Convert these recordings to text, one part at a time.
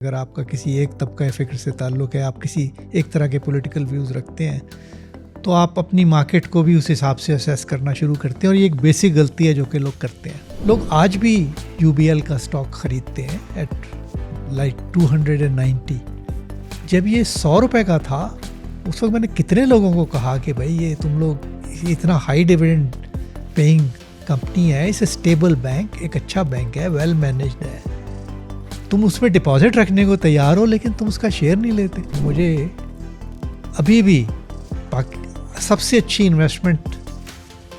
अगर आपका किसी एक तबका फ़िक्र से ताल्लुक़ है, आप किसी एक तरह के पॉलिटिकल व्यूज़ रखते हैं, तो आप अपनी मार्केट को भी उस हिसाब से असेस करना शुरू करते हैं और ये एक बेसिक गलती है जो कि लोग करते हैं। लोग आज भी यूबीएल का स्टॉक ख़रीदते हैं एट लाइक 290। जब ये 100 रुपये का था, उस वक्त मैंने कितने लोगों को कहा कि भाई ये तुम लोग इतना हाई डिविडेंड पेइंग कंपनी है, इसे स्टेबल बैंक, एक अच्छा बैंक है, वेल मैनेज्ड है, तुम उसमें डिपॉजिट रखने को तैयार हो लेकिन तुम उसका शेयर नहीं लेते। मुझे अभी भी सबसे अच्छी इन्वेस्टमेंट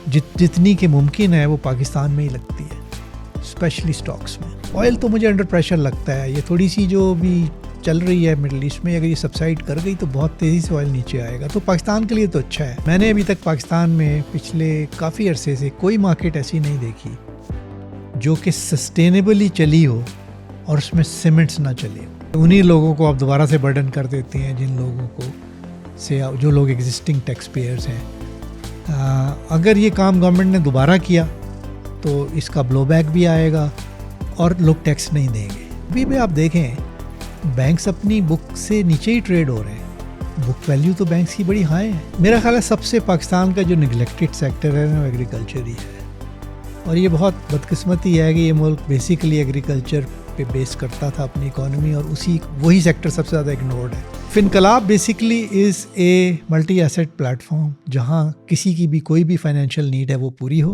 जितनी के मुमकिन है वो पाकिस्तान में ही लगती है, स्पेशली स्टॉक्स में। ऑयल तो मुझे अंडर प्रेशर लगता है, ये थोड़ी सी जो भी चल रही है मिडल ईस्ट में, अगर ये सबसाइड कर गई तो बहुत तेज़ी से ऑयल नीचे आएगा, तो पाकिस्तान के लिए तो अच्छा है। मैंने अभी तक पाकिस्तान में पिछले काफ़ी अरसे से कोई मार्केट ऐसी नहीं देखी जो कि सस्टेनेबली चली हो और उसमें सीमेंट्स ना चले। उन्हीं लोगों को आप दोबारा से बर्डन कर देते हैं जिन लोगों को से जो लोग एग्जिस्टिंग टैक्स पेयर्स हैं। अगर ये काम गवर्नमेंट ने दोबारा किया तो इसका ब्लोबैक भी आएगा और लोग टैक्स नहीं देंगे। अभी भी आप देखें, बैंक्स अपनी बुक से नीचे ही ट्रेड हो रहे हैं, बुक वैल्यू तो बैंक्स की बड़ी हाई है। मेरा ख्याल है सबसे पाकिस्तान का जो निगलेक्टेड सेक्टर है वो एग्रीकल्चर ही है, और ये बहुत बदकिस्मती है कि ये मुल्क बेसिकली एग्रीकल्चर पे बेस करता था अपनी इकोनॉमी, और वही सेक्टर सबसे ज़्यादा इग्नोर्ड है। Finqalab basically is a multi asset platform जहाँ किसी की भी कोई भी फाइनेंशियल नीड है वो पूरी हो।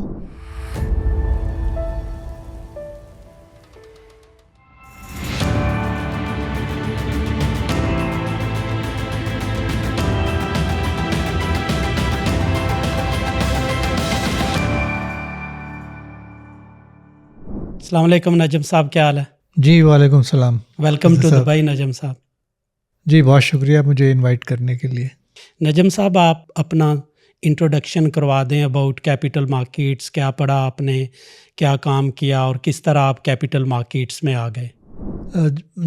अस्सलाम वालेकुम नजम साहब, क्या हाल है? जी वालेकुम सलाम। वेलकम टू दुबई नजम साहब। जी बहुत शुक्रिया मुझे इनवाइट करने के लिए। नजम साहब, आप अपना इंट्रोडक्शन करवा दें अबाउट कैपिटल मार्केट्स, क्या पढ़ा आपने, क्या काम किया और किस तरह आप कैपिटल मार्केट्स में आ गए?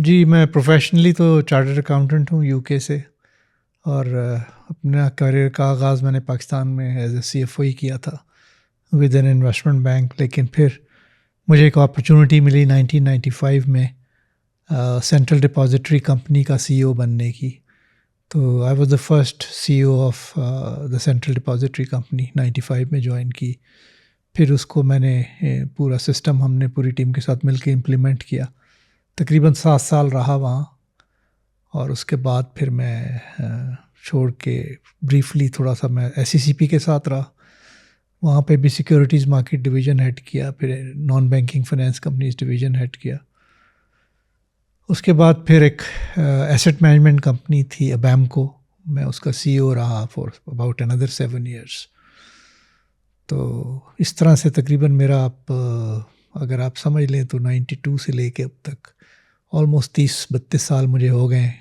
जी मैं प्रोफेशनली तो चार्टर्ड अकाउंटेंट हूँ यूके से, और अपना करियर का आगाज़ मैंने पाकिस्तान में एज ए CFO ही किया था विद एन इन्वेस्टमेंट बैंक। लेकिन फिर मुझे एक अपॉर्चुनिटी मिली 1995 में सेंट्रल डिपॉजिटरी कंपनी का CEO बनने की। तो I was the first CEO of the central depository company 95 में ज्वाइन की। फिर उसको मैंने पूरा सिस्टम हमने पूरी टीम के साथ मिलकर इम्प्लीमेंट किया। तकरीबन 7 साल रहा वहाँ, और उसके बाद फिर मैं छोड़ के ब्रीफली थोड़ा सा मैं SECP के साथ रहा। वहाँ पे भी सिक्योरिटीज़ मार्केट डिवीज़न हेड किया, फिर non banking finance companies division head किया। उसके बाद फिर एक एसेट मैनेजमेंट कंपनी थी अबैमको, मैं उसका CEO रहा फॉर अबाउट अनदर 7 years। तो इस तरह से तकरीबन मेरा अगर आप समझ लें तो 92 से लेके अब तक ऑलमोस्ट 30-32 साल मुझे हो गए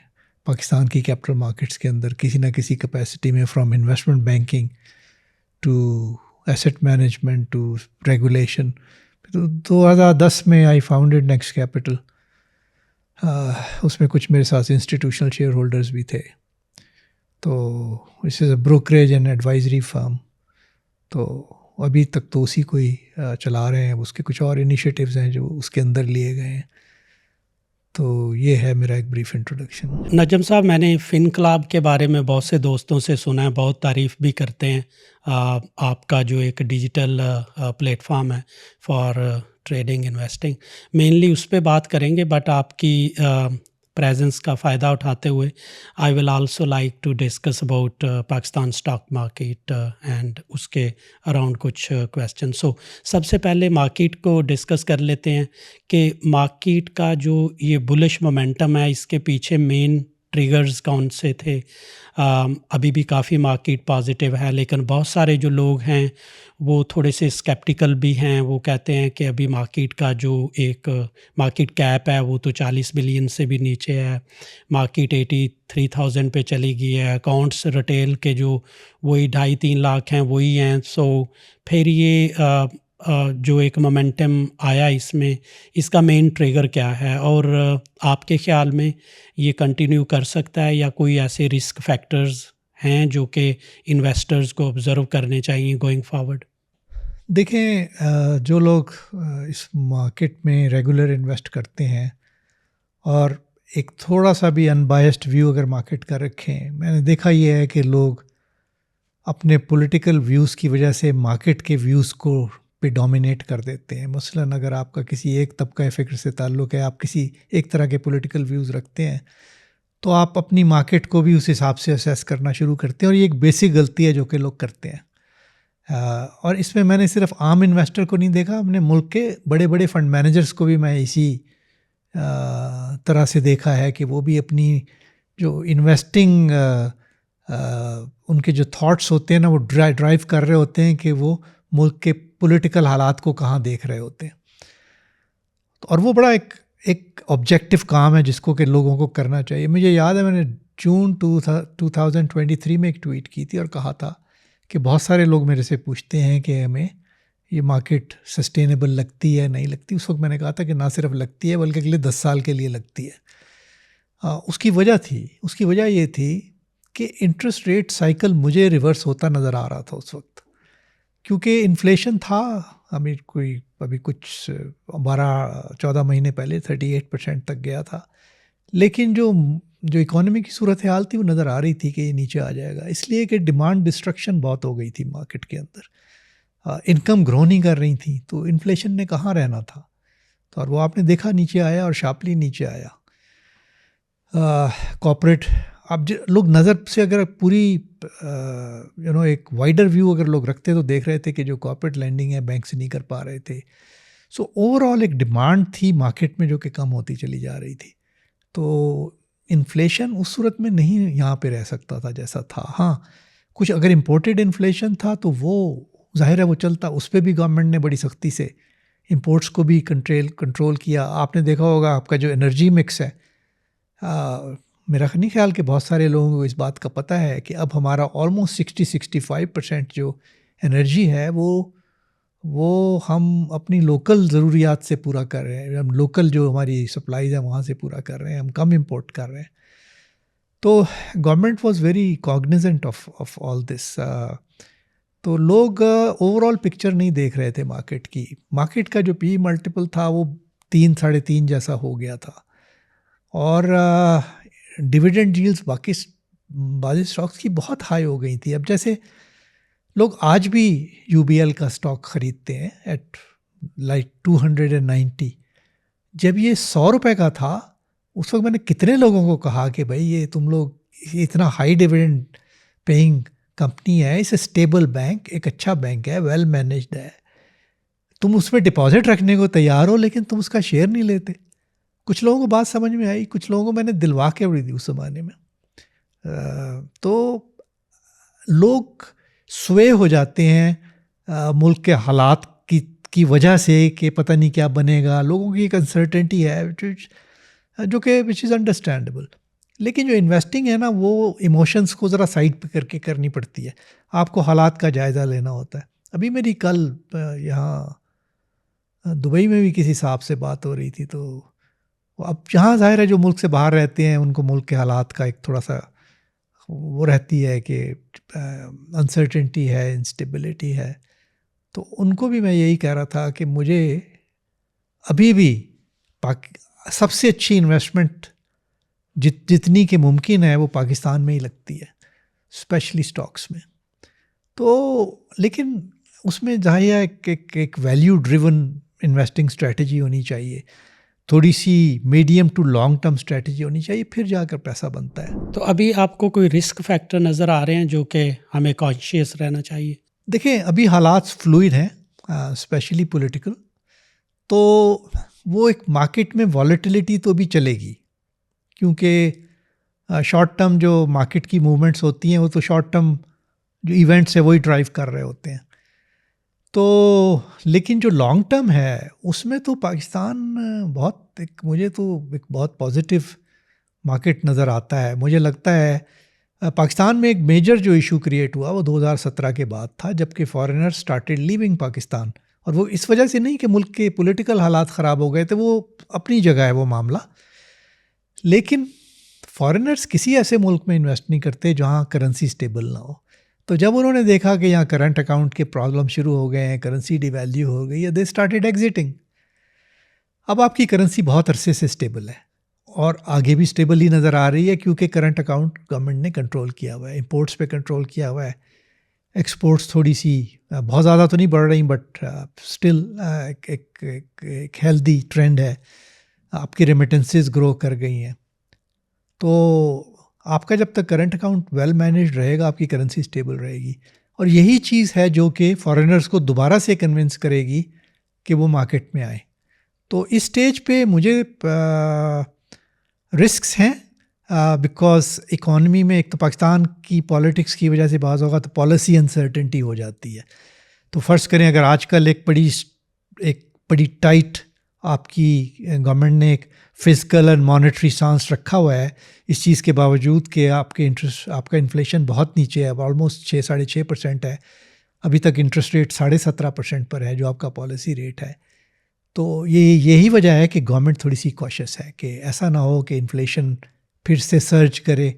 पाकिस्तान की कैपिटल मार्केट्स के अंदर किसी ना किसी कैपेसिटी में, from investment banking to asset management to regulation. तो 2010 में आई फाउंडेड नेक्स्ट कैपिटल। उसमें कुछ मेरे साथ इंस्टीट्यूशनल शेयर होल्डर्स भी थे। तो this is a brokerage and advisory firm. तो अभी तक तो उसी को ही चला रहे हैं। उसके कुछ और इनिशिएटिव्स हैं जो उसके अंदर लिए गए हैं। तो ये है मेरा एक ब्रीफ इंट्रोडक्शन। नजम साहब, मैंने फिनकलाब के बारे में बहुत से दोस्तों से सुना है, बहुत तारीफ़ भी करते हैं। आपका जो एक डिजिटल प्लेटफॉर्म है फॉर ट्रेडिंग इन्वेस्टिंग, मेनली उस पर बात करेंगे, बट आपकी प्रेजेंस का फ़ायदा उठाते हुए I will also like to discuss about Pakistan stock market and उसके अराउंड कुछ क्वेश्चन। सो सबसे पहले मार्केट को डिस्कस कर लेते हैं कि मार्केट का जो ये बुलिश मोमेंटम है, इसके पीछे मेन ट्रिगर्स कौन से थे। अभी भी काफ़ी मार्केट पॉजिटिव है, लेकिन बहुत सारे जो लोग हैं वो थोड़े से स्केप्टिकल भी हैं। वो कहते हैं कि अभी मार्केट का जो एक मार्केट कैप है वो तो 40 बिलियन से भी नीचे है, मार्केट 83,000 पे चली गई है, अकाउंट्स रिटेल के जो वही 2.5-3 लाख हैं वही हैं। सो फिर ये जो एक मोमेंटम आया इसमें, इसका मेन ट्रिगर क्या है, और आपके ख्याल में ये कंटिन्यू कर सकता है या कोई ऐसे रिस्क फैक्टर्स हैं जो कि इन्वेस्टर्स को ऑब्ज़र्व करने चाहिए गोइंग फॉरवर्ड? देखें, जो लोग इस मार्केट में रेगुलर इन्वेस्ट करते हैं और एक थोड़ा सा भी अनबायस्ड व्यू अगर मार्केट का रखें, मैंने देखा ये है कि लोग अपने पॉलिटिकल व्यूज़ की वजह से मार्केट के व्यूज़ को पे डोमिनेट कर देते हैं। मसलन अगर आपका किसी एक तबका फ़िक्र से ताल्लुक़ है, आप किसी एक तरह के पॉलिटिकल व्यूज़ रखते हैं, तो आप अपनी मार्केट को भी उस हिसाब से असेस करना शुरू करते हैं, और ये एक बेसिक गलती है जो कि लोग करते हैं। और इसमें मैंने सिर्फ आम इन्वेस्टर को नहीं देखा, अपने मुल्क के बड़े बड़े फंड मैनेजर्स को भी मैं इसी तरह से देखा है कि वो भी अपनी जो इन्वेस्टिंग उनके जो थॉट्स होते हैं ना, वो ड्राइव कर रहे होते हैं कि वो मुल्क के पॉलिटिकल हालात को कहाँ देख रहे होते हैं। और वो बड़ा एक ऑब्जेक्टिव काम है जिसको कि लोगों को करना चाहिए। मुझे याद है मैंने जून 2023 में एक ट्वीट की थी और कहा था कि बहुत सारे लोग मेरे से पूछते हैं कि हमें ये मार्केट सस्टेनेबल लगती है नहीं लगती। उस वक्त मैंने कहा था कि ना सिर्फ लगती है बल्कि अगले 10 साल के लिए लगती है। उसकी वजह ये थी कि इंटरेस्ट रेट साइकिल मुझे रिवर्स होता नज़र आ रहा था उस वक्त, क्योंकि इन्फ्लेशन था अभी कुछ 12-14 महीने पहले 38% तक गया था, लेकिन जो इकोनॉमी की सूरत हाल थी वो नज़र आ रही थी कि ये नीचे आ जाएगा, इसलिए कि डिमांड डिस्ट्रक्शन बहुत हो गई थी मार्केट के अंदर। इनकम ग्रो नहीं कर रही थी, तो इन्फ्लेशन ने कहाँ रहना था। तो और वो आपने देखा नीचे आया, और शार्पली नीचे आया। कॉर्पोरेट अब लोग नज़र से अगर पूरी एक वाइडर व्यू अगर लोग रखते तो देख रहे थे कि जो कॉर्पोरेट लैंडिंग है बैंक से नहीं कर पा रहे थे। सो ओवरऑल एक डिमांड थी मार्केट में जो कि कम होती चली जा रही थी। तो इन्फ्लेशन उस सूरत में नहीं यहाँ पे रह सकता था जैसा था। हाँ, कुछ अगर इम्पोर्टेड इन्फ्लेशन था तो वो जाहिर है वो चलता, उस पर भी गवर्नमेंट ने बड़ी सख्ती से इंपोर्ट्स को भी कंट्रोल किया। आपने देखा होगा आपका जो एनर्जी मिक्स है, मेरा नहीं ख्याल कि बहुत सारे लोगों को इस बात का पता है कि अब हमारा ऑलमोस्ट 60-65% जो एनर्जी है वो हम अपनी लोकल ज़रूरियात से पूरा कर रहे हैं। हम लोकल जो हमारी सप्लाईज़ है वहाँ से पूरा कर रहे हैं, हम कम इंपोर्ट कर रहे हैं। तो government was very Cognizant of all this. तो लोग ओवरऑल पिक्चर नहीं देख रहे थे मार्केट की। मार्केट का जो पी मल्टीपल था वो 3-3.5 जैसा हो गया था, और डिविडेंड यील्ड्स बाकी स्टॉक्स की बहुत हाई हो गई थी। अब जैसे लोग आज भी यूबीएल का स्टॉक ख़रीदते हैं एट लाइक 290। जब ये 100 रुपये का था उस वक्त मैंने कितने लोगों को कहा कि भाई ये तुम लोग इतना हाई डिविडेंड पेइंग कंपनी है, इसे स्टेबल बैंक, एक अच्छा बैंक है, वेल मैनेज्ड है, तुम उसमें डिपॉजिट रखने को तैयार हो लेकिन तुम उसका शेयर नहीं लेते। कुछ लोगों को बात समझ में आई, कुछ लोगों को मैंने दिलवा के बड़ी दी उस ज़माने में। तो लोग स्वे हो जाते हैं मुल्क के हालात की वजह से कि पता नहीं क्या बनेगा। लोगों की एक अनसर्टेनिटी है जो कि विच इज़ अंडरस्टैंडेबल। लेकिन जो इन्वेस्टिंग है ना वो इमोशंस को ज़रा साइड पे करके करनी पड़ती है। आपको हालात का जायज़ा लेना होता है। अभी मेरी कल यहाँ दुबई में भी किसी साहब से बात हो रही थी, तो अब जहाँ ज़ाहिर है जो मुल्क से बाहर रहते हैं उनको मुल्क के हालात का एक थोड़ा सा वो रहती है कि अनसर्टेनिटी है, इंस्टेबिलिटी है। तो उनको भी मैं यही कह रहा था कि मुझे अभी भी सबसे अच्छी इन्वेस्टमेंट जितनी के मुमकिन है वो पाकिस्तान में ही लगती है, स्पेशली स्टॉक्स में। तो लेकिन उसमें जाहिर है एक वैल्यू ड्रिवन इन्वेस्टिंग स्ट्रेटजी होनी चाहिए, थोड़ी सी medium to long term strategy होनी चाहिए, फिर जाकर पैसा बनता है। तो अभी आपको कोई रिस्क फैक्टर नज़र आ रहे हैं जो कि हमें कॉन्शियस रहना चाहिए? देखें, अभी हालात फ्लूइड हैं, स्पेशली पॉलिटिकल, तो वो एक मार्केट में वॉलेटिलिटी तो भी चलेगी, क्योंकि शॉर्ट टर्म जो मार्केट की मूवमेंट्स होती हैं वो तो शॉर्ट टर्म जो इवेंट्स है वही ड्राइव कर रहे होते हैं। तो लेकिन जो लॉन्ग टर्म है उसमें तो पाकिस्तान मुझे तो एक बहुत पॉजिटिव मार्केट नज़र आता है। मुझे लगता है पाकिस्तान में एक मेजर जो इशू क्रिएट हुआ वो 2017 के बाद था, जबकि फॉरेनर स्टार्टेड लीविंग पाकिस्तान। और वो इस वजह से नहीं कि मुल्क के पॉलिटिकल हालात ख़राब हो गए थे, वो अपनी जगह है वो मामला, लेकिन फॉरेनर्स किसी ऐसे मुल्क में इन्वेस्ट नहीं करते जहाँ करेंसी स्टेबल ना हो। तो जब उन्होंने देखा कि यहाँ करंट अकाउंट के प्रॉब्लम शुरू हो गए हैं, करेंसी डिवैल्यू हो गई है, दे स्टार्टेड एग्जिटिंग। अब आपकी करेंसी बहुत अरसे से स्टेबल है और आगे भी स्टेबल ही नज़र आ रही है क्योंकि करंट अकाउंट गवर्नमेंट ने कंट्रोल किया हुआ है, इंपोर्ट्स पे कंट्रोल किया हुआ है, एक्सपोर्ट्स थोड़ी सी बहुत ज़्यादा तो नहीं बढ़ रही बट स्टिल एक हेल्दी ट्रेंड है, आपकी रेमिटेंसेस ग्रो कर गई हैं। तो आपका जब तक करंट अकाउंट वेल मैनेज्ड रहेगा आपकी करेंसी स्टेबल रहेगी, और यही चीज़ है जो कि फॉरेनर्स को दोबारा से कन्विंस करेगी कि वो मार्केट में आए। तो इस स्टेज पे मुझे रिस्क्स हैं बिकॉज इकॉनमी में एक तो पाकिस्तान की पॉलिटिक्स की वजह से बाज़ होगा तो पॉलिसी अनसर्टेनिटी हो जाती है। तो फ़र्ज़ करें अगर आजकल एक बड़ी टाइट आपकी गवर्नमेंट ने एक फिजिकल एंड मॉनेटरी स्टांस रखा हुआ है, इस चीज़ के बावजूद कि आपका इन्फ्लेशन बहुत नीचे है, ऑलमोस्ट 6-6.5% है, अभी तक इंटरेस्ट रेट 17.5% पर है जो आपका पॉलिसी रेट है। तो यही वजह है कि गवर्नमेंट थोड़ी सी कॉशियस है कि ऐसा ना हो कि इन्फ्लेशन फिर से सर्ज करे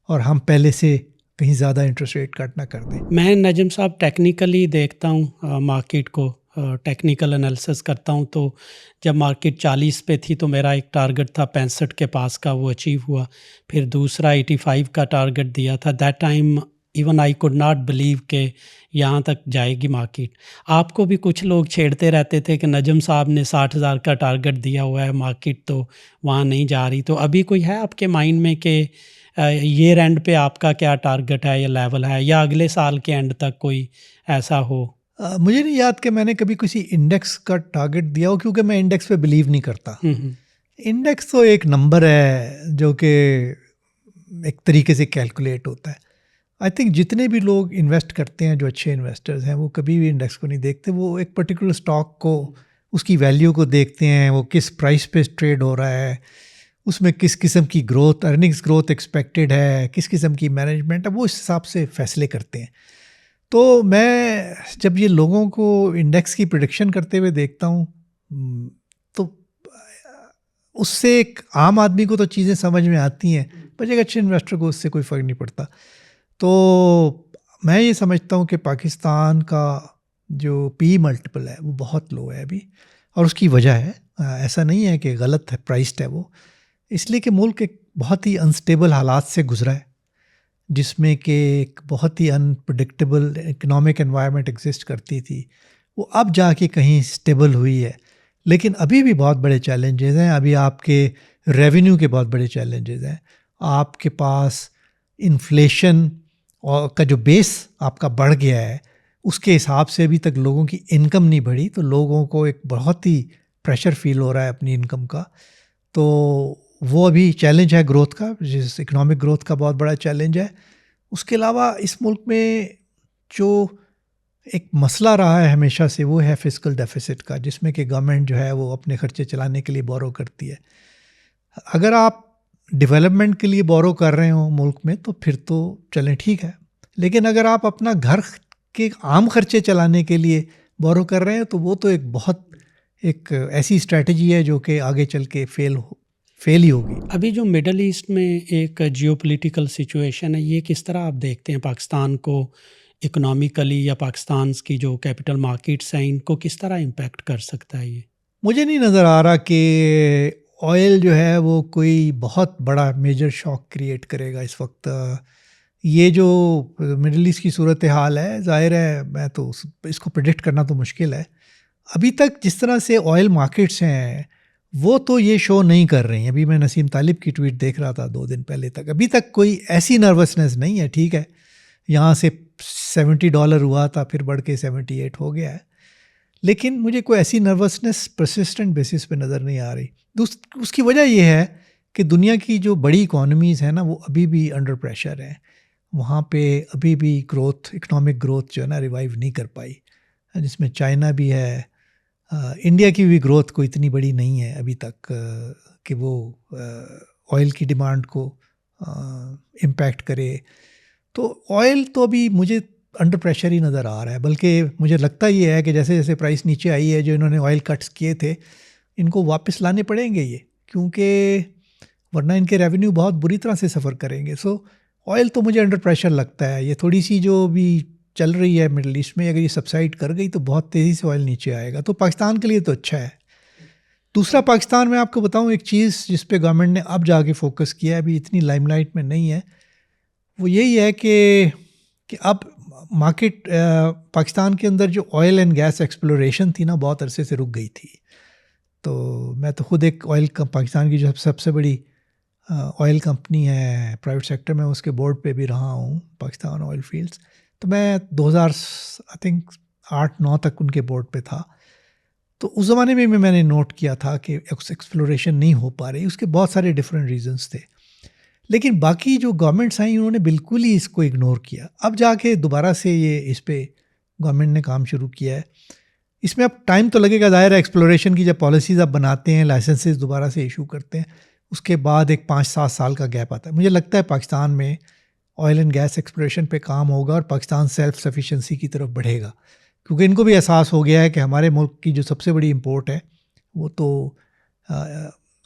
और हम पहले से कहीं ज़्यादा इंटरेस्ट रेट कट ना कर दें। मैं नजम साहब टेक्निकली देखता हूँ मार्केट को, टेक्निकल एनालिसिस करता हूँ। तो जब मार्केट 40 पे थी तो मेरा एक टारगेट था 65 के पास का, वो अचीव हुआ। फिर दूसरा 85 का टारगेट दिया था। That time even I could not believe कि यहाँ तक जाएगी मार्केट। आपको भी कुछ लोग छेड़ते रहते थे कि नजम साहब ने 60,000 का टारगेट दिया हुआ है, मार्केट तो वहाँ नहीं जा रही। तो अभी कोई है आपके माइंड में कि ईयर एंड पे आपका क्या टारगेट है या लेवल है, या अगले साल के एंड तक कोई ऐसा हो? मुझे नहीं याद कि मैंने कभी किसी इंडेक्स का टारगेट दिया हो, क्योंकि मैं इंडेक्स पे बिलीव नहीं करता। इंडेक्स तो एक नंबर है जो कि एक तरीके से कैलकुलेट होता है। आई थिंक जितने भी लोग इन्वेस्ट करते हैं जो अच्छे इन्वेस्टर्स हैं वो कभी भी इंडेक्स को नहीं देखते, वो एक पर्टिकुलर स्टॉक को, उसकी वैल्यू को देखते हैं, वो किस प्राइस पे ट्रेड हो रहा है, उसमें किस किस्म की ग्रोथ, अर्निंग्स ग्रोथ एक्सपेक्टेड है, किस किस्म की मैनेजमेंट है, वो इस हिसाब से फैसले करते हैं। तो मैं जब ये लोगों को इंडेक्स की प्रेडिक्शन करते हुए देखता हूँ तो उससे एक आम आदमी को तो चीज़ें समझ में आती हैं, पर एक अच्छे इन्वेस्टर को उससे कोई फ़र्क नहीं पड़ता। तो मैं ये समझता हूँ कि पाकिस्तान का जो पी मल्टीपल है वो बहुत लो है अभी, और उसकी वजह है, ऐसा नहीं है कि गलत है प्राइस्ड है वो, इसलिए कि मुल्क एक बहुत ही अनस्टेबल हालात से गुजरा है जिसमें कि एक बहुत ही अनप्रडिक्टेबल इकोनॉमिक एनवायरनमेंट एग्जिस्ट करती थी, वो अब जाके कहीं स्टेबल हुई है। लेकिन अभी भी बहुत बड़े चैलेंजेस हैं, अभी आपके रेवेन्यू के बहुत बड़े चैलेंजेस हैं, आपके पास इन्फ्लेशन और का जो बेस आपका बढ़ गया है उसके हिसाब से अभी तक लोगों की इनकम नहीं बढ़ी, तो लोगों को एक बहुत ही प्रेशर फील हो रहा है अपनी इनकम का। तो वो अभी चैलेंज है ग्रोथ का, जिस इकोनॉमिक ग्रोथ का बहुत बड़ा चैलेंज है। उसके अलावा इस मुल्क में जो एक मसला रहा है हमेशा से वो है फिस्कल डेफिसिट का, जिसमें कि गवर्नमेंट जो है वो अपने खर्चे चलाने के लिए बोरो करती है। अगर आप डेवलपमेंट के लिए बोरो कर रहे हो मुल्क में तो फिर तो चलें ठीक है, लेकिन अगर आप अपना घर के आम खर्चे चलाने के लिए बोरो कर रहे हैं तो वो तो एक ऐसी स्ट्रैटेजी है जो कि आगे चल के फेल ही होगी। अभी जो मिडल ईस्ट में एक जियोपॉलिटिकल सिचुएशन है, ये किस तरह आप देखते हैं पाकिस्तान को इकोनॉमिकली, या पाकिस्तान की जो कैपिटल मार्केट्स हैं इनको किस तरह इम्पैक्ट कर सकता है ये? मुझे नहीं नज़र आ रहा कि ऑयल जो है वो कोई बहुत बड़ा मेजर शॉक क्रिएट करेगा इस वक्त। ये जो मिडल ईस्ट की सूरत हाल है, ज़ाहिर है मैं तो इसको प्रेडिक्ट करना तो मुश्किल है। अभी तक जिस तरह से ऑयल मार्केट्स हैं वो तो ये शो नहीं कर रही हैं। अभी मैं नसीम तालिब की ट्वीट देख रहा था 2 दिन पहले तक, अभी तक कोई ऐसी नर्वसनेस नहीं है। ठीक है, यहाँ से $70 हुआ था, फिर बढ़ के 78 हो गया है, लेकिन मुझे कोई ऐसी नर्वसनेस परसिस्टेंट बेसिस पे नज़र नहीं आ रही। उसकी वजह यह है कि दुनिया की जो बड़ी इकॉनमीज़ हैं ना वो अभी भी अंडर प्रेशर हैं, वहाँ पे अभी भी ग्रोथ, इकोनॉमिक ग्रोथ जो है ना रिवाइव नहीं कर पाई, जिसमें चाइना भी है। इंडिया की भी ग्रोथ कोई इतनी बड़ी नहीं है अभी तक कि वो ऑयल की डिमांड को इम्पैक्ट करे। तो ऑयल तो अभी मुझे अंडर प्रेशर ही नज़र आ रहा है, बल्कि मुझे लगता ये है कि जैसे जैसे प्राइस नीचे आई है, जो इन्होंने ऑयल कट्स किए थे इनको वापस लाने पड़ेंगे ये, क्योंकि वरना इनके रेवेन्यू बहुत बुरी तरह से सफ़र करेंगे। सो ऑयल तो मुझे अंडर प्रेशर लगता है। ये थोड़ी सी जो भी चल रही है मिडल ईस्ट में, अगर ये सबसाइड कर गई तो बहुत तेज़ी से ऑयल नीचे आएगा, तो पाकिस्तान के लिए तो अच्छा है। दूसरा पाकिस्तान में आपको बताऊं एक चीज़ जिस पे गवर्नमेंट ने अब जाके फोकस किया है, अभी इतनी लाइमलाइट में नहीं है, वो यही है कि अब मार्केट पाकिस्तान के अंदर जो ऑयल एंड गैस एक्सप्लोरेशन थी ना, बहुत अरसे से रुक गई थी। तो मैं तो खुद एक पाकिस्तान की जो सबसे बड़ी ऑयल कंपनी है प्राइवेट सेक्टर में, उसके बोर्ड पे भी रहा हूँ, पाकिस्तान ऑयल फील्ड्स। तो मैं 2000 आई थिंक 8-9 तक उनके बोर्ड पे था। तो उस ज़माने में भी मैंने नोट किया था कि एक्सप्लोरेशन नहीं हो पा रही, उसके बहुत सारे डिफरेंट रीजंस थे। लेकिन बाकी जो गवर्नमेंट्स आई उन्होंने बिल्कुल ही इसको इग्नोर किया। अब जाके दोबारा से ये इस पे गवर्नमेंट ने काम शुरू किया है। इसमें अब टाइम तो लगेगा, ज़ाहिर है एक्सप्लोरेशन की जब पॉलिसीज़ अब बनाते हैं, लाइसेंसेस दोबारा से इशू करते हैं, उसके बाद एक 5-7 साल का गैप आता है। मुझे लगता है पाकिस्तान में ऑयल एंड गैस एक्सप्लोरेशन पे काम होगा और पाकिस्तान सेल्फ सफिशेंसी की तरफ बढ़ेगा, क्योंकि इनको भी एहसास हो गया है कि हमारे मुल्क की जो सबसे बड़ी इंपोर्ट है वो तो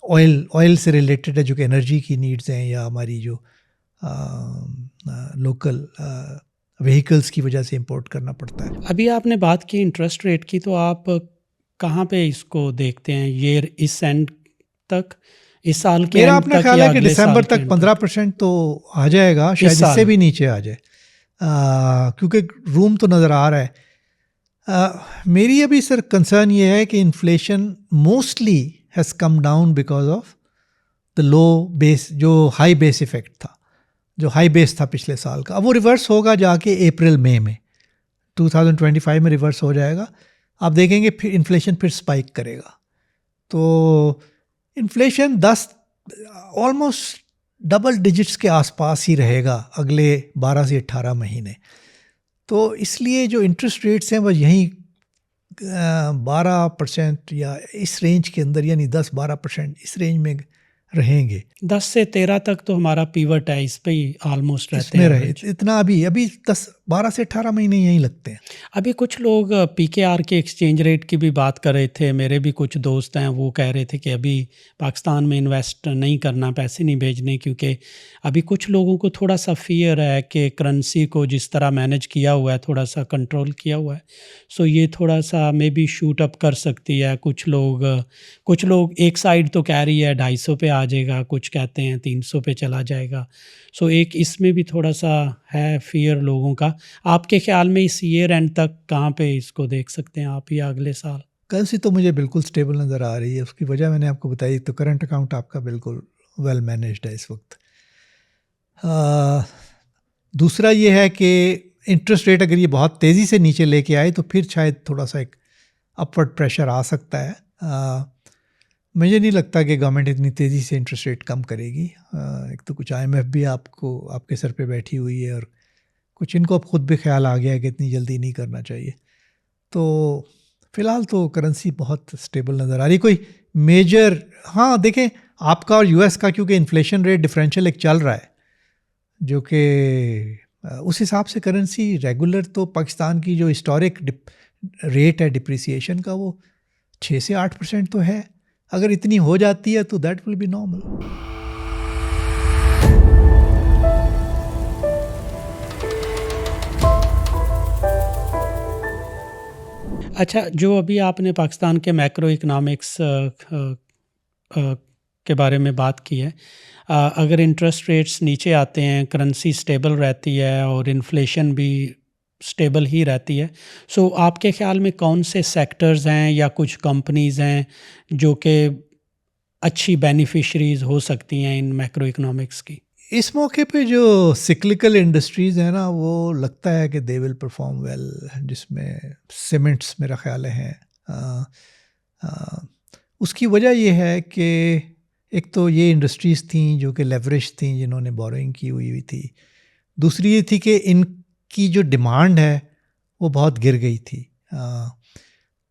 ऑयल से रिलेटेड है, जो कि एनर्जी की नीड्स हैं या हमारी जो लोकल व्हीकल्स की वजह से इंपोर्ट करना पड़ता है। अभी आपने बात की इंटरेस्ट रेट की, तो आप कहाँ पे इसको देखते हैं, ये इस एंड तक, इस साल के मेरा एंड अपना तक ख्याल या है कि अगले दिसंबर साल के तक एंड 15% तो आ जाएगा, शायद साल? इससे भी नीचे आ जाए, क्योंकि रूम तो नज़र आ रहा है। मेरी अभी सर कंसर्न ये है कि inflation mostly has come down because of the low base, जो हाई बेस इफ़ेक्ट था, जो हाई बेस था पिछले साल का। अब वो रिवर्स होगा जाके अप्रैल मई में, 2025 में रिवर्स हो जाएगा। आप देखेंगे फिर इन्फ्लेशन फिर स्पाइक करेगा। तो इन्फ्लेशन 10 ऑलमोस्ट डबल डिजिट्स के आसपास ही रहेगा अगले 12 से 18 महीने। तो इसलिए जो इंटरेस्ट रेट्स हैं वो यहीं 12% या इस रेंज के अंदर, यानी 10-12% इस रेंज में रहेंगे। 10 से 13 तक तो हमारा पीवट है, इस पे ही ऑलमोस्ट रहते इसमें हैं रहे average। इतना अभी 12 से 18 महीने यहीं लगते हैं। अभी कुछ लोग पीकेआर के एक्सचेंज रेट की भी बात कर रहे थे, मेरे भी कुछ दोस्त हैं, वो कह रहे थे कि अभी पाकिस्तान में इन्वेस्ट नहीं करना, पैसे नहीं भेजने, क्योंकि अभी कुछ लोगों को थोड़ा सा फियर है कि करेंसी को जिस तरह मैनेज किया हुआ है, थोड़ा सा कंट्रोल किया हुआ है, सो ये थोड़ा सा मे बी शूट अप कर सकती है। कुछ लोग एक साइड तो कह रही है 250 पे आ जाएगा, कुछ कहते हैं 300 पे चला जाएगा। सो एक इसमें भी थोड़ा सा है फियर लोगों का। आपके ख्याल में इस ईयर एंड तक कहाँ पे इसको देख सकते हैं आप, या अगले साल? करेंसी तो मुझे बिल्कुल स्टेबल नज़र आ रही है। उसकी वजह मैंने आपको बताई, तो करंट अकाउंट आपका बिल्कुल वेल मैनेज्ड है इस वक्त। दूसरा ये है कि इंटरेस्ट रेट अगर ये बहुत तेज़ी से नीचे लेके आए तो फिर शायद थोड़ा सा एक अपवर्ड प्रेशर आ सकता है। मुझे नहीं लगता कि गवर्नमेंट इतनी तेज़ी से इंटरेस्ट रेट कम करेगी। एक तो कुछ IMF भी आपके सर पे बैठी हुई है, और कुछ इनको अब खुद भी ख्याल आ गया है कि इतनी जल्दी नहीं करना चाहिए। तो फ़िलहाल तो करेंसी बहुत स्टेबल नज़र आ रही। कोई मेजर, हाँ देखें आपका और US का, क्योंकि इन्फ्लेशन रेट डिफरेंशियल एक चल रहा है, जो कि उस हिसाब से करेंसी रेगुलर, तो पाकिस्तान की जो हिस्टोरिक रेट है डिप्रिसिएशन का वो 6 से 8% तो है। अगर इतनी हो जाती है तो दैट विल बी नॉर्मल। अच्छा, जो अभी आपने पाकिस्तान के मैक्रो इकोनॉमिक्स के बारे में बात की है, अगर इंटरेस्ट रेट्स नीचे आते हैं, करेंसी स्टेबल रहती है और इन्फ्लेशन भी स्टेबल ही रहती है, सो आपके ख्याल में कौन से सेक्टर्स हैं या कुछ कंपनीज़ हैं जो कि अच्छी बेनिफिशरीज हो सकती हैं इन मैक्रो इकोनॉमिक्स की? इस मौके पे जो सिक्लिकल इंडस्ट्रीज़ हैं ना, वो लगता है कि दे विल परफॉर्म वेल, जिसमें सीमेंट्स मेरा ख्याल है। उसकी वजह ये है कि एक तो ये इंडस्ट्रीज़ थी जो कि लेवरेज थी, जिन्होंने बोरोइंग की हुई थी। दूसरी ये थी कि इनकी जो डिमांड है वो बहुत गिर गई थी।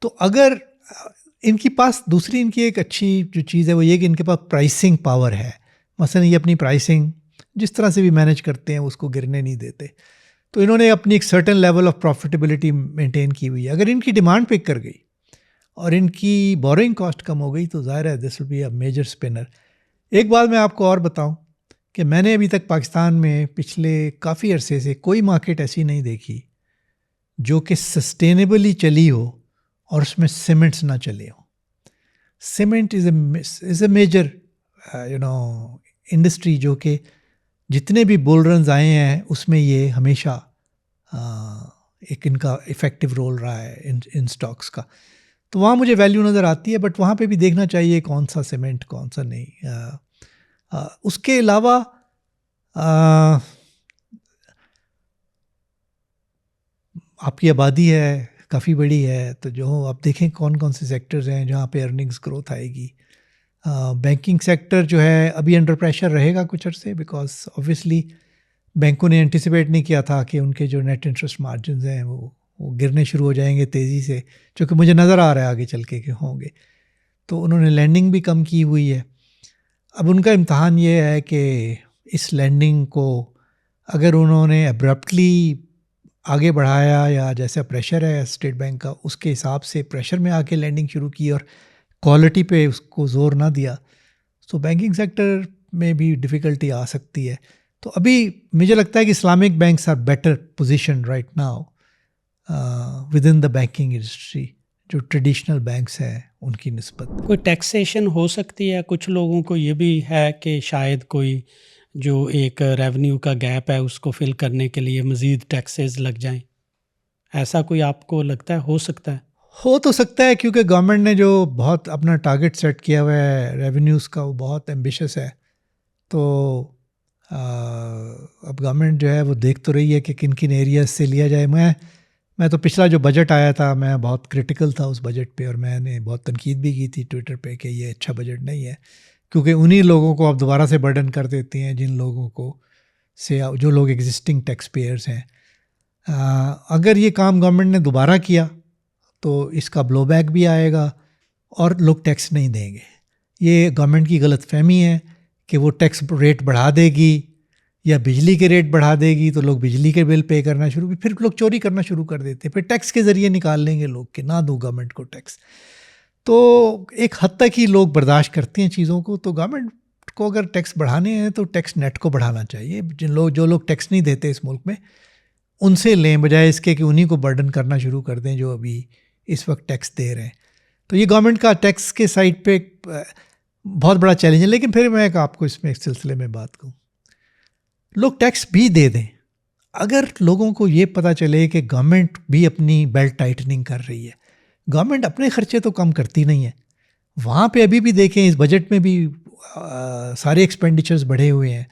तो अगर इनके पास, दूसरी इनकी एक अच्छी जो चीज़ है वो ये कि इनके पास प्राइसिंग पावर है। मसलन ये अपनी प्राइसिंग जिस तरह से भी मैनेज करते हैं उसको गिरने नहीं देते। तो इन्होंने अपनी एक certain level of profitability maintain की हुई है। अगर इनकी डिमांड पिक कर गई और इनकी बोरोइंग कॉस्ट कम हो गई तो ज़ाहिर है this will be a major spinner. एक बात मैं आपको और बताऊं कि मैंने अभी तक पाकिस्तान में पिछले काफ़ी अरसे से कोई मार्केट ऐसी नहीं देखी जो कि सस्टेनेबली चली हो और उसमें सीमेंट्स ना चले हों। Cement is a major industry जो कि जितने भी बुल रन्स आए हैं उसमें ये हमेशा एक इनका इफ़ेक्टिव रोल रहा है इन स्टॉक्स का। तो वहाँ मुझे वैल्यू नज़र आती है, बट वहाँ पे भी देखना चाहिए कौन सा सीमेंट कौन सा नहीं। उसके अलावा आपकी आबादी है काफ़ी बड़ी है, तो जो आप देखें कौन कौन से सेक्टर्स हैं जहाँ पे अर्निंग्स ग्रोथ आएगी। बैंकिंग सेक्टर जो है अभी अंडर प्रेशर रहेगा कुछ अर्से, बिकॉज ऑब्वियसली बैंकों ने एंटिसिपेट नहीं किया था कि उनके जो नेट इंटरेस्ट मार्जिन हैं वो गिरने शुरू हो जाएंगे तेज़ी से, जो कि मुझे नज़र आ रहा है आगे चल के कि होंगे। तो उन्होंने लैंडिंग भी कम की हुई है। अब उनका इम्तहान ये है कि इस लैंडिंग को अगर उन्होंने अब्रप्टली आगे बढ़ाया या जैसा प्रेशर है स्टेट बैंक का उसके हिसाब से प्रेशर में आके लैंडिंग शुरू की और क्वालिटी पे उसको ज़ोर ना दिया, तो बैंकिंग सेक्टर में भी डिफ़िकल्टी आ सकती है। तो अभी मुझे लगता है कि Islamic banks are better position right now within the banking industry, जो ट्रेडिशनल बैंक्स हैं उनकी निस्बत। कोई टैक्सेशन हो सकती है? कुछ लोगों को ये भी है कि शायद कोई जो एक रेवेन्यू का गैप है उसको फिल करने के लिए मज़ीद टैक्सेस लग जाएं, ऐसा कोई आपको लगता है हो सकता है? हो तो सकता है, क्योंकि गवर्नमेंट ने जो बहुत अपना टारगेट सेट किया हुआ है रेवेन्यूज़ का वो बहुत एम्बिशियस है। तो अब गवर्नमेंट जो है वो देख तो रही है कि किन किन एरियाज से लिया जाए। मैं तो पिछला जो बजट आया था मैं बहुत क्रिटिकल था उस बजट पे, और मैंने बहुत तनकीद भी की थी ट्विटर पे कि ये अच्छा बजट नहीं है, क्योंकि उन्हीं लोगों को आप दोबारा से बर्डन कर देती हैं जिन लोगों को से जो लोग एग्जिस्टिंग टैक्स पेयर्स हैं। अगर ये काम गवर्नमेंट ने दोबारा किया तो इसका ब्लो बैक भी आएगा और लोग टैक्स नहीं देंगे। ये गवर्नमेंट की गलतफहमी है कि वो टैक्स रेट बढ़ा देगी या बिजली के रेट बढ़ा देगी तो लोग बिजली के बिल पे करना शुरू, फिर लोग चोरी करना शुरू कर देते हैं, फिर टैक्स के ज़रिए निकाल लेंगे लोग कि ना दो गवर्नमेंट को टैक्स। तो एक हद तक ही लोग बर्दाश्त करते हैं चीज़ों को। तो गवर्नमेंट को अगर टैक्स बढ़ाने हैं तो टैक्स नेट को बढ़ाना चाहिए। जो लोग टैक्स नहीं देते इस मुल्क में उनसे लें, बजाय इसके कि उन्हीं को बर्डन करना शुरू कर दें जो अभी इस वक्त टैक्स दे रहे हैं। तो ये गवर्नमेंट का टैक्स के साइड पे बहुत बड़ा चैलेंज है। लेकिन फिर मैं आपको इसमें एक सिलसिले में बात कहूँ, लोग टैक्स भी दे दें अगर लोगों को ये पता चले कि गवर्नमेंट भी अपनी बेल्ट टाइटनिंग कर रही है। गवर्नमेंट अपने खर्चे तो कम करती नहीं है, वहाँ पे अभी भी देखें इस बजट में भी सारे एक्सपेंडिचर्स बढ़े हुए हैं।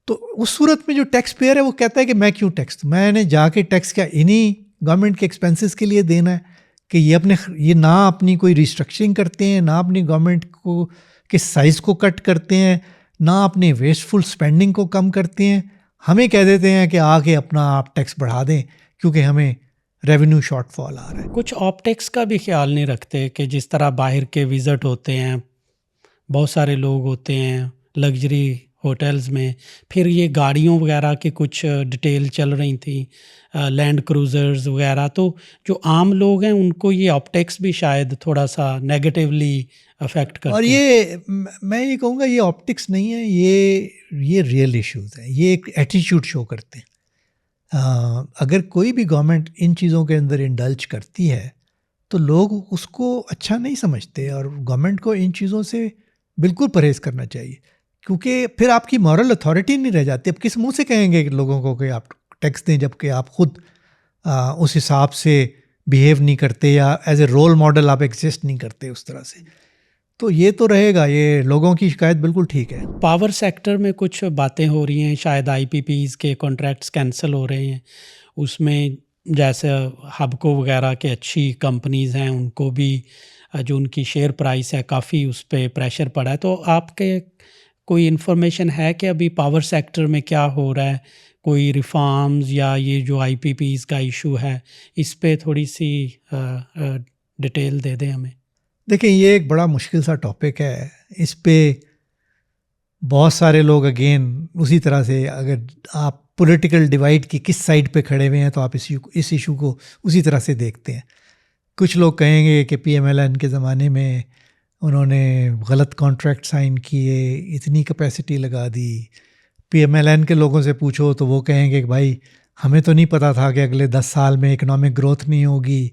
तो उस सूरत में जो टैक्स पेयर है वो कहता है कि मैं क्यों टैक्स, मैंने जाके टैक्स क्या इन्हीं गवर्नमेंट के एक्सपेंसेस के लिए देना है कि ये ना अपनी कोई रिस्ट्रक्चरिंग करते हैं, ना अपनी गवर्नमेंट को के साइज़ को कट करते हैं, ना अपने वेस्टफुल स्पेंडिंग को कम करते हैं। हमें कह देते हैं कि आके अपना आप टैक्स बढ़ा दें क्योंकि हमें रेवेन्यू शॉर्टफॉल आ रहा है। कुछ ऑप्टिक्स का भी ख्याल नहीं रखते कि जिस तरह बाहर के विज़िट होते हैं, बहुत सारे लोग होते हैं लग्जरी होटल्स में, फिर ये गाड़ियों वगैरह की कुछ डिटेल चल रही थी, लैंड क्रूज़र्स वगैरह, तो जो आम लोग हैं उनको ये ऑप्टिक्स भी शायद थोड़ा सा नेगेटिवली अफेक्ट करते हैं। और ये मैं ये कहूँगा ये ऑप्टिक्स नहीं है, ये रियल इश्यूज़ हैं, ये एक एटीट्यूड शो करते हैं। अगर कोई भी गवर्नमेंट इन चीज़ों के अंदर इंडल्ज करती है तो लोग उसको अच्छा नहीं समझते, और गवर्नमेंट को इन चीज़ों से बिल्कुल परहेज़ करना चाहिए, क्योंकि फिर आपकी मॉरल अथॉरिटी नहीं रह जाती। अब किस मुंह से कहेंगे कि लोगों को कि आप टैक्स दें जबकि आप खुद उस हिसाब से बिहेव नहीं करते या एज ए रोल मॉडल आप एग्जिस्ट नहीं करते उस तरह से। तो ये तो रहेगा, ये लोगों की शिकायत बिल्कुल ठीक है। पावर सेक्टर में कुछ बातें हो रही हैं, शायद आईपीपीज़ के कॉन्ट्रैक्ट्स कैंसिल हो रहे हैं, उसमें जैसे हबको वगैरह के अच्छी कंपनीज़ हैं उनको भी जो उनकी शेयर प्राइस है काफ़ी उस पर प्रेशर पड़ा है। तो आपके कोई इन्फॉर्मेशन है कि अभी पावर सेक्टर में क्या हो रहा है, कोई रिफॉर्म्स या ये जो आईपीपीज़ का इशू है इस पे थोड़ी सी डिटेल दे दें हमें। देखिए ये एक बड़ा मुश्किल सा टॉपिक है, इस पे बहुत सारे लोग अगेन उसी तरह से, अगर आप पॉलिटिकल डिवाइड की किस साइड पे खड़े हुए हैं तो आप इस इशू को उसी तरह से देखते हैं। कुछ लोग कहेंगे कि पीएमएलएन के ज़माने में उन्होंने गलत कॉन्ट्रैक्ट साइन किए, इतनी कैपेसिटी लगा दी। पीएमएलएन के लोगों से पूछो तो वो कहेंगे कि भाई हमें तो नहीं पता था कि अगले 10 साल में इकोनॉमिक ग्रोथ नहीं होगी,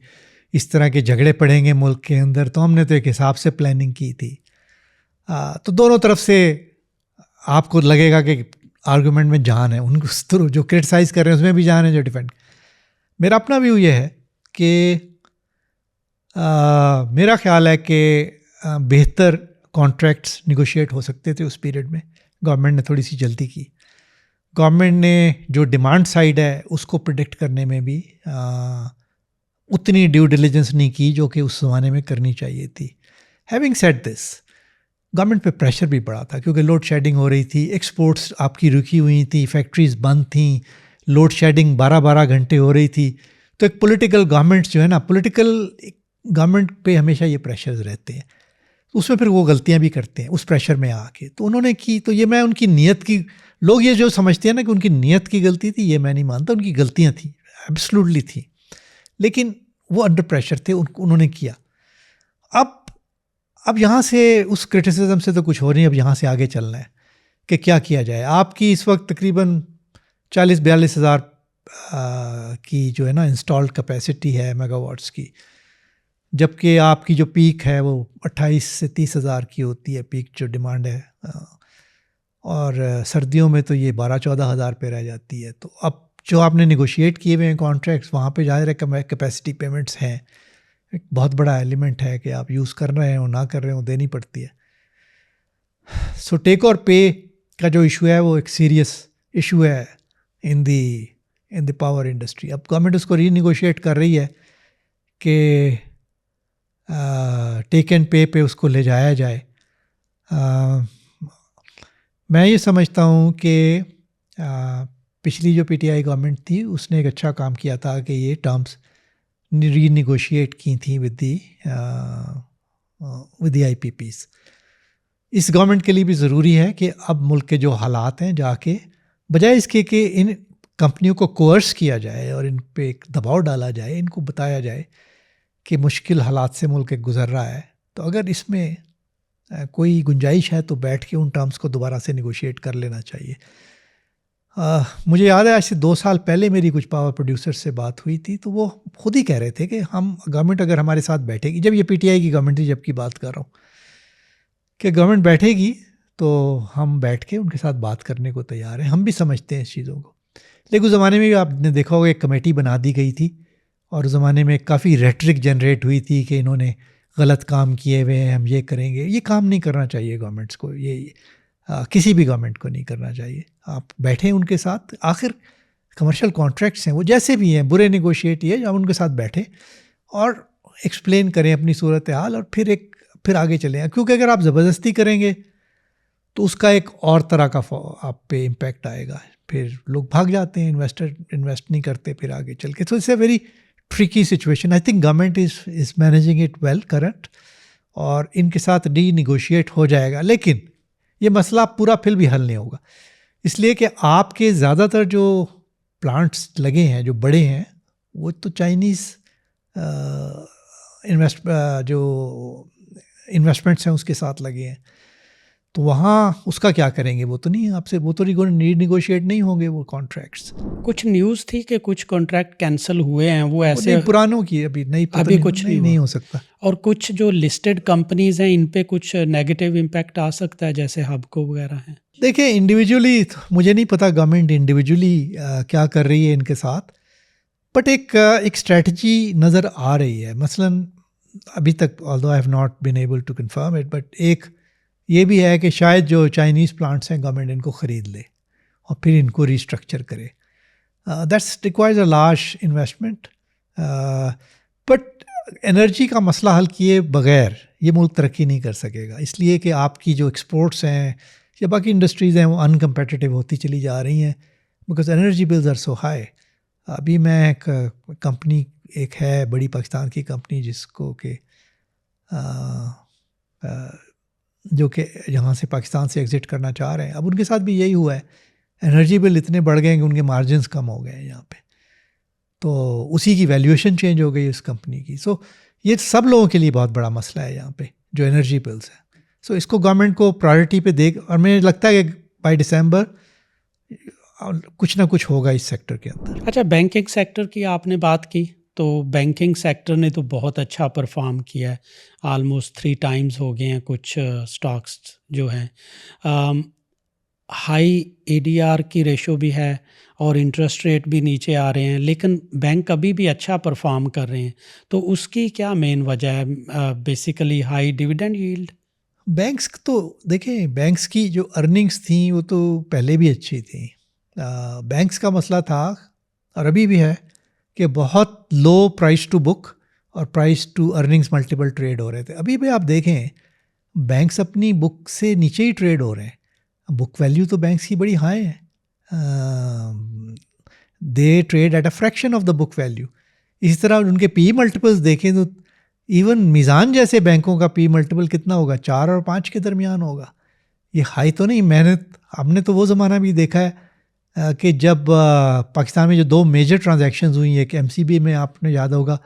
इस तरह के झगड़े पड़ेंगे मुल्क के अंदर, तो हमने तो एक हिसाब से प्लानिंग की थी। तो दोनों तरफ से आपको लगेगा कि आर्गुमेंट में जान है, उनको उस तरह जो क्रिटिसाइज़ कर रहे हैं उसमें भी जान है, जो डिफेंड। मेरा अपना व्यू ये है कि मेरा ख्याल है कि बेहतर कॉन्ट्रैक्ट्स निगोशिएट हो सकते थे उस पीरियड में। गवर्नमेंट ने थोड़ी सी जल्दी की। गवर्नमेंट ने जो डिमांड साइड है उसको प्रिडिक्ट करने में भी उतनी ड्यू डिलिजेंस नहीं की जो कि उस ज़माने में करनी चाहिए थी। हैविंग सेड दिस, गवर्नमेंट पे प्रेशर भी पड़ा था क्योंकि लोड शेडिंग हो रही थी, एक्सपोर्ट्स आपकी रुकी हुई थी, फैक्ट्रीज बंद थी, लोड शेडिंग 12-12 घंटे हो रही थी। तो एक पॉलिटिकल गवर्नमेंट्स जो है ना, पॉलिटिकल गवर्नमेंट पे हमेशा ये प्रेशर्स रहते हैं, उसमें फिर वो गलतियां भी करते हैं उस प्रेशर में आके। तो उन्होंने की, तो ये मैं उनकी नीयत की, लोग ये जो समझते हैं ना कि उनकी नीयत की गलती थी, ये मैं नहीं मानता। उनकी गलतियां थी, एब्सोल्युटली थी, लेकिन वो अंडर प्रेशर थे, उन्होंने किया। अब यहाँ से उस क्रिटिसिज्म से तो कुछ हो नहीं, अब यहाँ से आगे चलना है कि क्या किया जाए। आपकी इस वक्त तकरीबन 40-42 हज़ार की जो है ना इंस्टॉल्ड कैपेसिटी है मेगावाट्स की, जबकि आपकी जो पीक है वो 28 से 30 हज़ार की होती है, पीक जो डिमांड है। और सर्दियों में तो ये 12-14 हज़ार पे रह जाती है। तो अब जो आपने निगोशिएट किए हुए हैं कॉन्ट्रैक्ट्स, वहाँ पे ज़ाहिर है कैपेसिटी पेमेंट्स हैं, एक बहुत बड़ा एलिमेंट है कि आप यूज़ कर रहे हो ना कर रहे हो, देनी पड़ती है। सो टेक और पे का जो इशू है वो एक सीरियस इशू है इन द पावर इंडस्ट्री। अब गवर्नमेंट उसको रीनिगोशिएट कर रही है कि टेक एंड पे उसको ले जाया जाए। मैं ये समझता हूँ कि पिछली जो पीटीआई गवर्नमेंट थी उसने एक अच्छा काम किया था कि ये टर्म्स रीनिगोशिएट की थी विद द आईपीपीस। इस गवर्नमेंट के लिए भी ज़रूरी है कि अब मुल्क के जो हालात हैं, जाके बजाय इसके कि इन कंपनियों को कोर्स किया जाए और इन पे एक दबाव डाला जाए, इनको बताया जाए कि मुश्किल हालात से मुल्क एक गुज़र रहा है, तो अगर इसमें कोई गुंजाइश है तो बैठ के उन टर्म्स को दोबारा से निगोशिएट कर लेना चाहिए। मुझे याद है आज से 2 साल पहले मेरी कुछ पावर प्रोड्यूसर से बात हुई थी, तो वो खुद ही कह रहे थे कि हम गवर्नमेंट अगर हमारे साथ बैठेगी, जब ये पीटीआई की गवर्नमेंट थी जबकि बात कर रहा हूँ, कि गवर्नमेंट बैठेगी तो हम बैठ के उनके साथ बात करने को तैयार हैं। हम भी समझते हैं इस चीज़ों को। लेकिन उस ज़माने में भी आपने देखा होगा एक कमेटी बना दी गई थी और उस ज़माने में काफ़ी रेटरिक जनरेट हुई थी कि इन्होंने गलत काम किए हुए हैं, हम ये करेंगे। ये काम नहीं करना चाहिए गवर्नमेंट्स को, ये किसी भी गवर्नमेंट को नहीं करना चाहिए। आप बैठें उनके साथ, आखिर कमर्शियल कॉन्ट्रैक्ट्स हैं, वो जैसे भी हैं, बुरे निगोशिएट ये, आप उनके साथ बैठें और एक्सप्लेन करें अपनी सूरत हाल और फिर आगे चलें। क्योंकि अगर आप ज़बरदस्ती करेंगे तो उसका एक और तरह का आप पे इम्पैक्ट आएगा, फिर लोग भाग जाते हैं, इन्वेस्टर इन्वेस्ट नहीं करते फिर आगे चल के। तो it's a very tricky situation. I think government is managing it well current, और इनके साथ रीनिगोशिएट हो जाएगा। लेकिन ये मसला पूरा फिर भी हल नहीं होगा, इसलिए कि आपके ज़्यादातर जो प्लांट्स लगे हैं जो बड़े हैं वो तो चाइनीज़ जो इन्वेस्टमेंट्स हैं उसके साथ लगे हैं। तो वहाँ उसका क्या करेंगे? वो तो नहीं आपसे, वो तो रीनिगोशिएट नहीं होंगे वो कॉन्ट्रैक्ट्स। कुछ न्यूज़ थी कि कुछ कॉन्ट्रैक्ट कैंसिल हुए हैं, वो ऐसे पुरानों की अभी कुछ नहीं हो सकता। और कुछ जो लिस्टेड कंपनीज हैं इन पे कुछ नेगेटिव इम्पैक्ट आ सकता है, जैसे हबको वगैरह हैं। देखिए, इंडिविजुअली मुझे नहीं पता गवर्नमेंट इंडिविजुअली क्या कर रही है इनके साथ, बट एक स्ट्रेटजी नज़र आ रही है। मसलन अभी तक, although I have not been able to confirm it, but एक ये भी है कि शायद जो चाइनीज़ प्लांट्स हैं गवर्नमेंट इनको ख़रीद ले और फिर इनको रिस्ट्रक्चर करे। That's requires a large investment, but energy का मसला हल किए बगैर ये मुल्क तरक्की नहीं कर सकेगा, इसलिए कि आपकी जो एक्सपोर्ट्स हैं या बाकी इंडस्ट्रीज़ हैं वो अनकम्पेटिटिव होती चली जा रही हैं because energy bills are so high. अभी मैं एक कंपनी एक है बड़ी पाकिस्तान की कंपनी जिसको कि जो कि यहाँ से पाकिस्तान से एग्ज़िट करना चाह रहे हैं, अब उनके साथ भी यही हुआ है। एनर्जी बिल इतने बढ़ गए हैं कि उनके मार्जिन्स कम हो गए हैं यहाँ पे, तो उसी की वैल्यूएशन चेंज हो गई उस कंपनी की। सो ये सब लोगों के लिए बहुत बड़ा मसला है यहाँ पे जो एनर्जी बिल्स है। सो इसको गवर्नमेंट को प्रायोरिटी पे देख, और मुझे लगता है कि बाय दिसंबर कुछ ना कुछ होगा इस सेक्टर के अंदर। अच्छा, बैंकिंग सेक्टर की आपने बात की, तो बैंकिंग सेक्टर ने तो बहुत अच्छा परफॉर्म किया है, ऑलमोस्ट 3 टाइम्स हो गए हैं कुछ स्टॉक्स जो हैं। हाई एडीआर की रेशो भी है और इंटरेस्ट रेट भी नीचे आ रहे हैं, लेकिन बैंक अभी भी अच्छा परफॉर्म कर रहे हैं। तो उसकी क्या मेन वजह है? Basically high dividend yield. Banks तो देखें, बैंक्स की जो अर्निंग्स थी वो तो पहले भी अच्छी थी। बैंक्स का मसला था और अभी भी है कि बहुत लो प्राइस टू बुक और price to earnings multiple trade हो रहे थे। अभी भी आप देखें, बैंक्स अपनी बुक से नीचे ही ट्रेड हो रहे हैं। बुक वैल्यू तो बैंक्स की बड़ी हाई है, दे trade at a fraction of the book value. इसी तरह उनके पी मल्टीपल्स देखें तो इवन मीज़ान जैसे बैंकों का पी मल्टीपल कितना होगा, 4 और 5 के दरमियान होगा। ये हाई तो नहीं। मेहनत हमने तो वो ज़माना भी देखा है कि जब पाकिस्तान में जो 2 मेजर ट्रांजैक्शंस हुई, एक एमसीबी में आपने याद होगा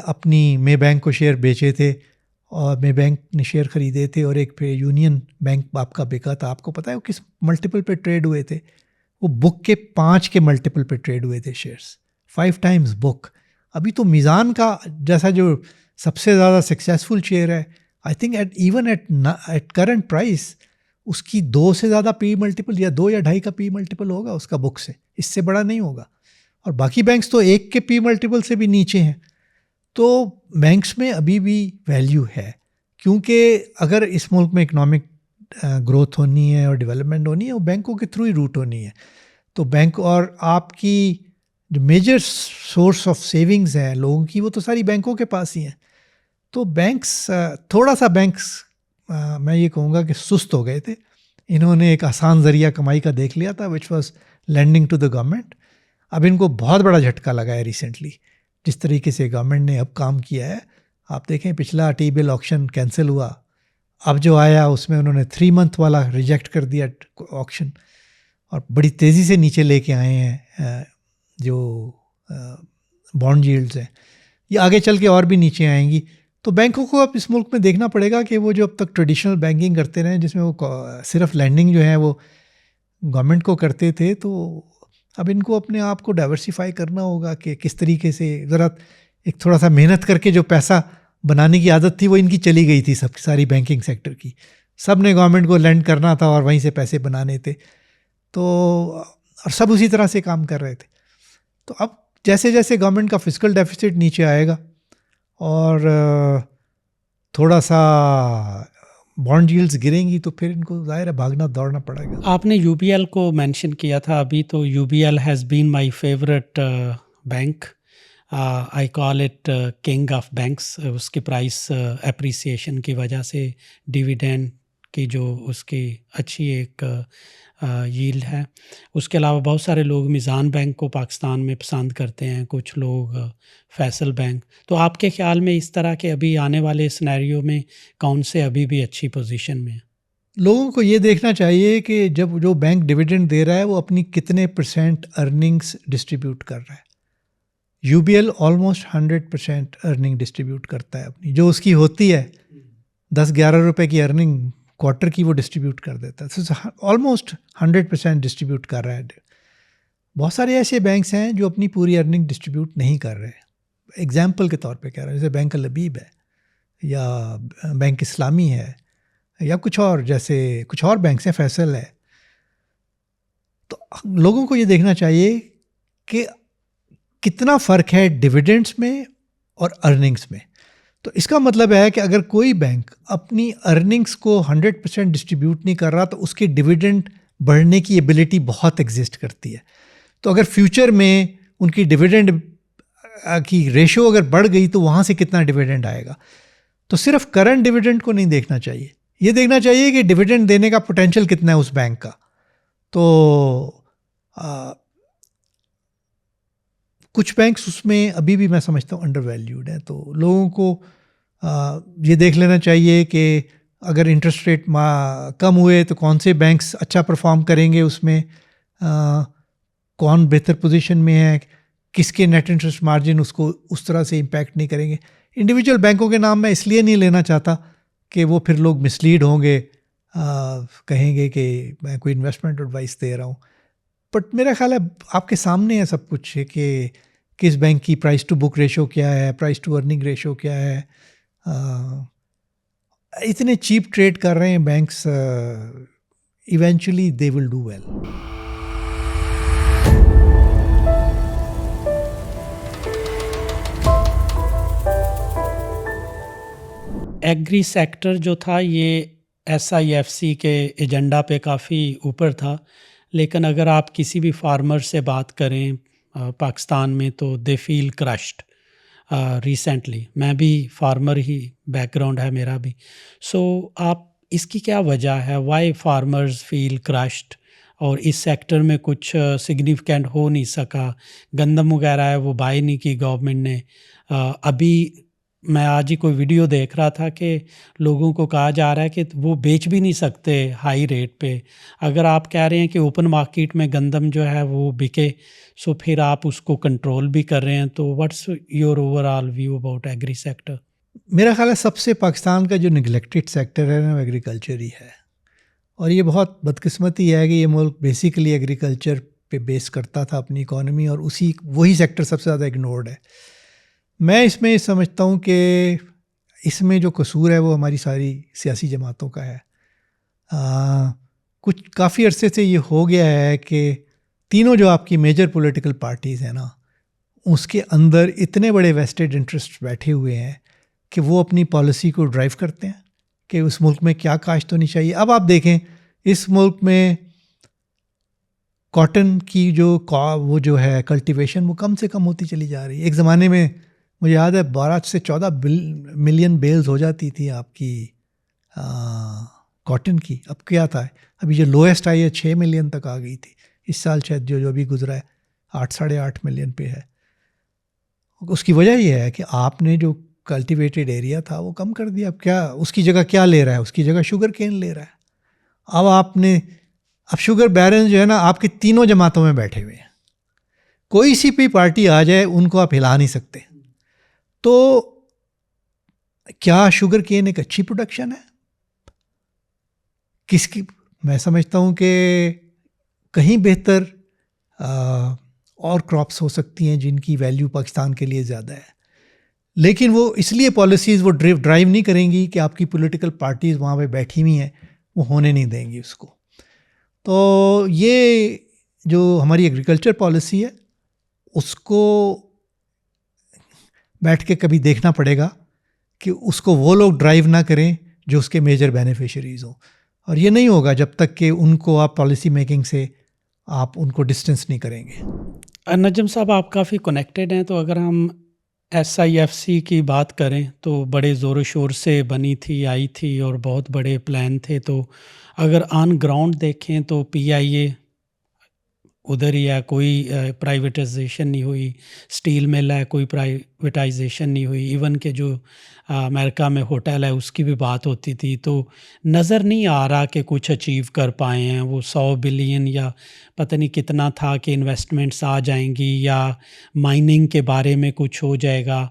अपनी मे बैंक को शेयर बेचे थे और मे बैंक ने शेयर ख़रीदे थे, और एक पे यूनियन बैंक आपका बिका था। आपको पता है वो किस मल्टीपल पे ट्रेड हुए थे? वो बुक के 5 के मल्टीपल पे ट्रेड हुए थे शेयर्स, 5 टाइम्स बुक। अभी तो मीज़ान का जैसा जो सबसे ज़्यादा सक्सेसफुल शेयर है, I think at current price उसकी 2 से ज़्यादा पी मल्टीपल या 2 या 2.5 का पी मल्टीपल होगा उसका बुक से, इससे बड़ा नहीं होगा। और बाकी बैंक्स तो 1 के पी मल्टीपल से भी नीचे हैं। तो बैंक्स में अभी भी वैल्यू है, क्योंकि अगर इस मुल्क में इकोनॉमिक ग्रोथ होनी है और डेवलपमेंट होनी है, वो बैंकों के थ्रू ही रूट होनी है। तो बैंक और आपकी जो मेजर सोर्स ऑफ सेविंग्स हैं लोगों की, वो तो सारी बैंकों के पास ही हैं। तो बैंक्स थोड़ा सा मैं ये कहूँगा कि सुस्त हो गए थे। इन्होंने एक आसान ज़रिया कमाई का देख लिया था, which was lending to the government. अब इनको बहुत बड़ा झटका लगा है रिसेंटली, जिस तरीके से गवर्नमेंट ने अब काम किया है। आप देखें, पिछला टी बिल ऑक्शन कैंसिल हुआ, अब जो आया उसमें उन्होंने 3 मंथ वाला रिजेक्ट कर दिया ऑक्शन, और बड़ी तेज़ी से नीचे लेके आए हैं जो बॉन्ड यील्ड्स हैं। ये आगे चल के और भी नीचे आएंगी। तो बैंकों को अब इस मुल्क में देखना पड़ेगा कि वो जो अब तक ट्रेडिशनल बैंकिंग करते रहे, जिसमें वो सिर्फ लैंडिंग जो है वो गवर्नमेंट को करते थे, तो अब इनको अपने आप को डाइवर्सिफाई करना होगा कि किस तरीके से ज़रा एक थोड़ा सा मेहनत करके जो पैसा बनाने की आदत थी वो इनकी चली गई थी, सब सारी बैंकिंग सेक्टर की। सब ने गवर्नमेंट को लैंड करना था और वहीं से पैसे बनाने थे, तो और सब उसी तरह से काम कर रहे थे। तो अब जैसे जैसे गवर्नमेंट का फिस्कल डेफिसिट नीचे आएगा और थोड़ा सा बॉन्ड यील्ड्स गिरेंगी, तो फिर इनको ज़ाहिर है भागना दौड़ना पड़ेगा। आपने यूबीएल को मेंशन किया था अभी, तो UBL has been my favourite bank. I call it king of banks. उसकी प्राइस एप्रिसिएशन की वजह से, डिविडेंड की जो उसकी अच्छी एक यील्ड है। उसके अलावा बहुत सारे लोग मीज़ान बैंक को पाकिस्तान में पसंद करते हैं, कुछ लोग फैसल बैंक। तो आपके ख्याल में इस तरह के अभी आने वाले सिनेरियो में कौन से अभी भी अच्छी पोजीशन में है? लोगों को ये देखना चाहिए कि जब जो बैंक डिविडेंड दे रहा है वो अपनी कितने % अर्निंग्स डिस्ट्रीब्यूट कर रहा है। यूबीएल ऑलमोस्ट 100% अर्निंग डिस्ट्रीब्यूट करता है अपनी, जो उसकी होती है 10-11 रुपए की अर्निंग क्वार्टर की, वो डिस्ट्रीब्यूट कर देता है। ऑलमोस्ट 100% डिस्ट्रीब्यूट कर रहा है। बहुत सारे ऐसे बैंक्स हैं जो अपनी पूरी अर्निंग डिस्ट्रीब्यूट नहीं कर रहे। एग्जाम्पल के तौर पे कह रहा हूँ, जैसे बैंक लबीब है या बैंक इस्लामी है या कुछ और, जैसे कुछ और बैंक्स हैं, फैसल है। तो लोगों को ये देखना चाहिए कि कितना फ़र्क है डिविडेंड्स में और अर्निंग्स में। तो इसका मतलब है कि अगर कोई बैंक अपनी अर्निंग्स को 100% डिस्ट्रीब्यूट नहीं कर रहा, तो उसके डिविडेंड बढ़ने की एबिलिटी बहुत एग्जिस्ट करती है। तो अगर फ्यूचर में उनकी डिविडेंड की रेशो अगर बढ़ गई, तो वहाँ से कितना डिविडेंड आएगा। तो सिर्फ करंट डिविडेंड को नहीं देखना चाहिए, ये देखना चाहिए कि डिविडेंड देने का पोटेंशियल कितना है उस बैंक का। तो कुछ बैंक्स उसमें अभी भी मैं समझता हूँ अंडर वैल्यूड है। तो लोगों को ये देख लेना चाहिए कि अगर इंटरेस्ट रेट कम हुए तो कौन से बैंक्स अच्छा परफॉर्म करेंगे, उसमें कौन बेहतर पोजीशन में है, किसके नेट इंटरेस्ट मार्जिन उसको उस तरह से इम्पैक्ट नहीं करेंगे। इंडिविजुअल बैंकों के नाम मैं इसलिए नहीं लेना चाहता कि वो फिर लोग मिसलीड होंगे, कहेंगे कि मैं कोई इन्वेस्टमेंट एडवाइस दे रहा हूँ। बट मेरा ख्याल है आपके सामने है सब कुछ है कि किस बैंक की प्राइस टू बुक रेशो क्या है, प्राइस टू अर्निंग रेशो क्या है। इतने चीप ट्रेड कर रहे हैं banks, eventually they will do well. Agri sector जो था ये SIFC के एजेंडा पे काफ़ी ऊपर था, लेकिन अगर आप किसी भी फार्मर से बात करें पाकिस्तान में तो दे फील क्रश्ड रिसेंटली। मैं भी फार्मर ही बैकग्राउंड है मेरा भी। सो आप इसकी क्या वजह है, वाई फार्मर्स फील क्रश्ड, और इस सेक्टर में कुछ सिग्निफिकेंट हो नहीं सका? गंदम वगैरह है वो बाय नहीं की गवर्नमेंट ने। अभी मैं आज ही कोई वीडियो देख रहा था कि लोगों को कहा जा रहा है कि वो बेच भी नहीं सकते हाई रेट पे। अगर आप कह रहे हैं कि ओपन मार्केट में गंदम जो है वो बिके, सो फिर आप उसको कंट्रोल भी कर रहे हैं, तो what's your overall view about agri sector? मेरा ख्याल है सबसे पाकिस्तान का जो निगलेक्टेड सेक्टर है ना, एग्रीकल्चर ही है। और ये बहुत बदकिस्मती है कि ये मुल्क बेसिकली एग्रीकल्चर पे बेस करता था अपनी इकॉनमी, और वही सेक्टर सबसे ज़्यादा इग्नोर्ड है। मैं इसमें समझता हूँ कि इसमें जो कसूर है वो हमारी सारी सियासी जमातों का है। कुछ काफ़ी अरसे से ये हो गया है कि तीनों जो आपकी मेजर पॉलिटिकल पार्टीज़ हैं ना, उसके अंदर इतने बड़े वेस्टेड इंटरेस्ट बैठे हुए हैं कि वो अपनी पॉलिसी को ड्राइव करते हैं कि उस मुल्क में क्या काश्त होनी चाहिए। अब आप देखें इस मुल्क में कॉटन की वो जो है कल्टीवेशन वो कम से कम होती चली जा रही है। एक ज़माने में मुझे याद है 12 से 14 मिलियन बेल्स हो जाती थी आपकी कॉटन की। अब क्या था, अभी जो लोएस्ट आई है 6 मिलियन तक आ गई थी। इस साल शायद जो भी गुजरा है 8-8.5 मिलियन पे है। उसकी वजह यह है कि आपने जो कल्टीवेटेड एरिया था वो कम कर दिया। अब क्या उसकी जगह क्या ले रहा है, उसकी जगह शुगर केन ले रहा है। अब शुगर बैरन जो है ना आपकी तीनों जमातों में बैठे हुए हैं। कोई सी भी पार्टी आ जाए उनको आप हिला नहीं सकते। तो क्या शुगर केन एक अच्छी प्रोडक्शन है? मैं समझता हूँ कि कहीं बेहतर और क्रॉप्स हो सकती हैं जिनकी वैल्यू पाकिस्तान के लिए ज़्यादा है। लेकिन वो इसलिए पॉलिसीज़ वो ड्राइव नहीं करेंगी कि आपकी पॉलिटिकल पार्टीज़ वहाँ पे बैठी हुई हैं, वो होने नहीं देंगी उसको। तो ये जो हमारी एग्रीकल्चर पॉलिसी है उसको बैठ के कभी देखना पड़ेगा कि उसको वो लोग ड्राइव ना करें जो उसके मेजर बेनिफिशरीज़ हों। और ये नहीं होगा जब तक कि उनको आप पॉलिसी मेकिंग से आप उनको डिस्टेंस नहीं करेंगे। नजम साहब, आप काफ़ी कनेक्टेड हैं, तो अगर हम SIFC की बात करें तो बड़े ज़ोर शोर से बनी थी, आई थी, और बहुत बड़े प्लान थे। तो अगर ऑन ग्राउंड देखें तो PIA उधर ही है, कोई प्राइवेटाइजेशन नहीं हुई। स्टील मिल है, कोई प्राइवेटाइजेशन नहीं हुई। इवन के जो अमेरिका में होटल है उसकी भी बात होती थी। तो नज़र नहीं आ रहा कि कुछ अचीव कर पाए हैं। वो 100 बिलियन या पता नहीं कितना था कि इन्वेस्टमेंट्स आ जाएंगी या माइनिंग के बारे में कुछ हो जाएगा।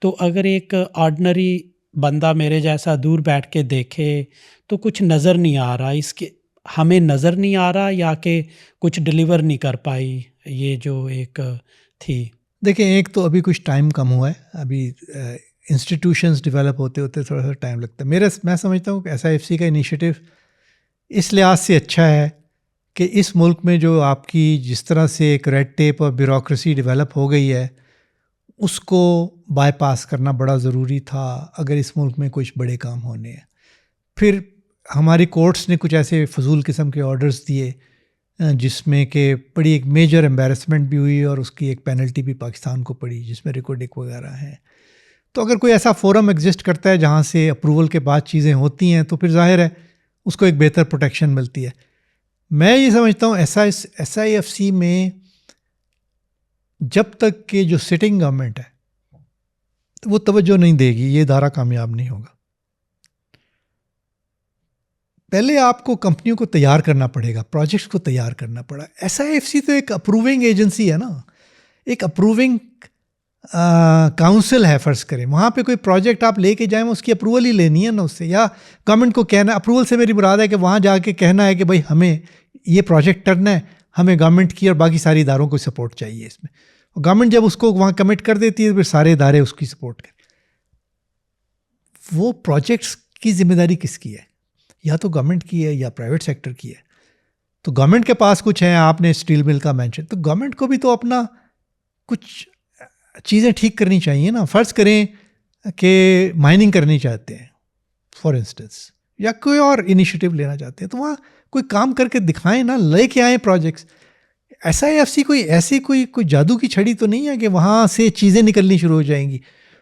तो अगर एक ऑर्डिनरी बंदा मेरे जैसा दूर बैठ के देखे तो कुछ नज़र नहीं आ रहा। इसके हमें नज़र नहीं आ रहा या कि कुछ डिलीवर नहीं कर पाई ये जो एक थी? देखें, एक तो अभी कुछ टाइम कम हुआ है। अभी इंस्टीट्यूशंस डेवलप होते होते थोड़ा सा टाइम लगता है। मैं समझता हूँ कि SIFC का इनिशिएटिव इस लिहाज से अच्छा है कि इस मुल्क में जो आपकी जिस तरह से एक रेड टेप और ब्यूरोक्रेसी डेवलप हो गई है उसको बाईपास करना बड़ा ज़रूरी था अगर इस मुल्क में कुछ बड़े काम होने हैं। फिर हमारी कोर्ट्स ने कुछ ऐसे फजूल किस्म के ऑर्डर्स दिए जिसमें कि बड़ी एक मेजर एम्बैरसमेंट भी हुई और उसकी एक पेनल्टी भी पाकिस्तान को पड़ी जिसमें रिकॉर्डिंग वगैरह हैं। तो अगर कोई ऐसा फोरम एग्जिस्ट करता है जहाँ से अप्रूवल के बाद चीज़ें होती हैं तो फिर जाहिर है उसको एक बेहतर प्रोटेक्शन मिलती है। मैं ये समझता हूँ SIFC में जब तक कि जो सिटिंग गवर्नमेंट है वो तवज्जो नहीं देगी ये इदारा कामयाब नहीं होगा। पहले आपको कंपनियों को तैयार करना पड़ेगा, प्रोजेक्ट्स को तैयार करना पड़ा। SIFC तो एक अप्रूविंग एजेंसी है ना, एक अप्रूविंग काउंसिल है। फ़र्ज़ करें वहाँ पे कोई प्रोजेक्ट आप लेके जाएं उसकी अप्रूवल ही लेनी है ना उससे, या गवर्नमेंट को कहना। अप्रूवल से मेरी मुराद है कि वहाँ जाके कहना है कि भाई हमें ये प्रोजेक्ट करना है, हमें गवर्नमेंट की और बाकी सारी इदारों को सपोर्ट चाहिए इसमें। गवर्नमेंट जब उसको वहाँ कमिट कर देती है, फिर सारे इदारे उसकी सपोर्ट करें। वो प्रोजेक्ट्स की जिम्मेदारी किसकी है? या तो गवर्नमेंट की है या प्राइवेट सेक्टर की है। तो गवर्नमेंट के पास कुछ है, आपने स्टील मिल का मेंशन, तो गवर्नमेंट को भी तो अपना कुछ चीज़ें ठीक करनी चाहिए ना। फ़र्ज़ करें कि माइनिंग करनी चाहते हैं फॉर इंस्टेंस, या कोई और इनिशिएटिव लेना चाहते हैं, तो वहाँ कोई काम करके दिखाएं ना, लेके आए प्रोजेक्ट्स। SIFC कोई ऐसी कोई जादू की छड़ी तो नहीं है कि वहाँ से चीज़ें निकलनी शुरू हो जाएंगी।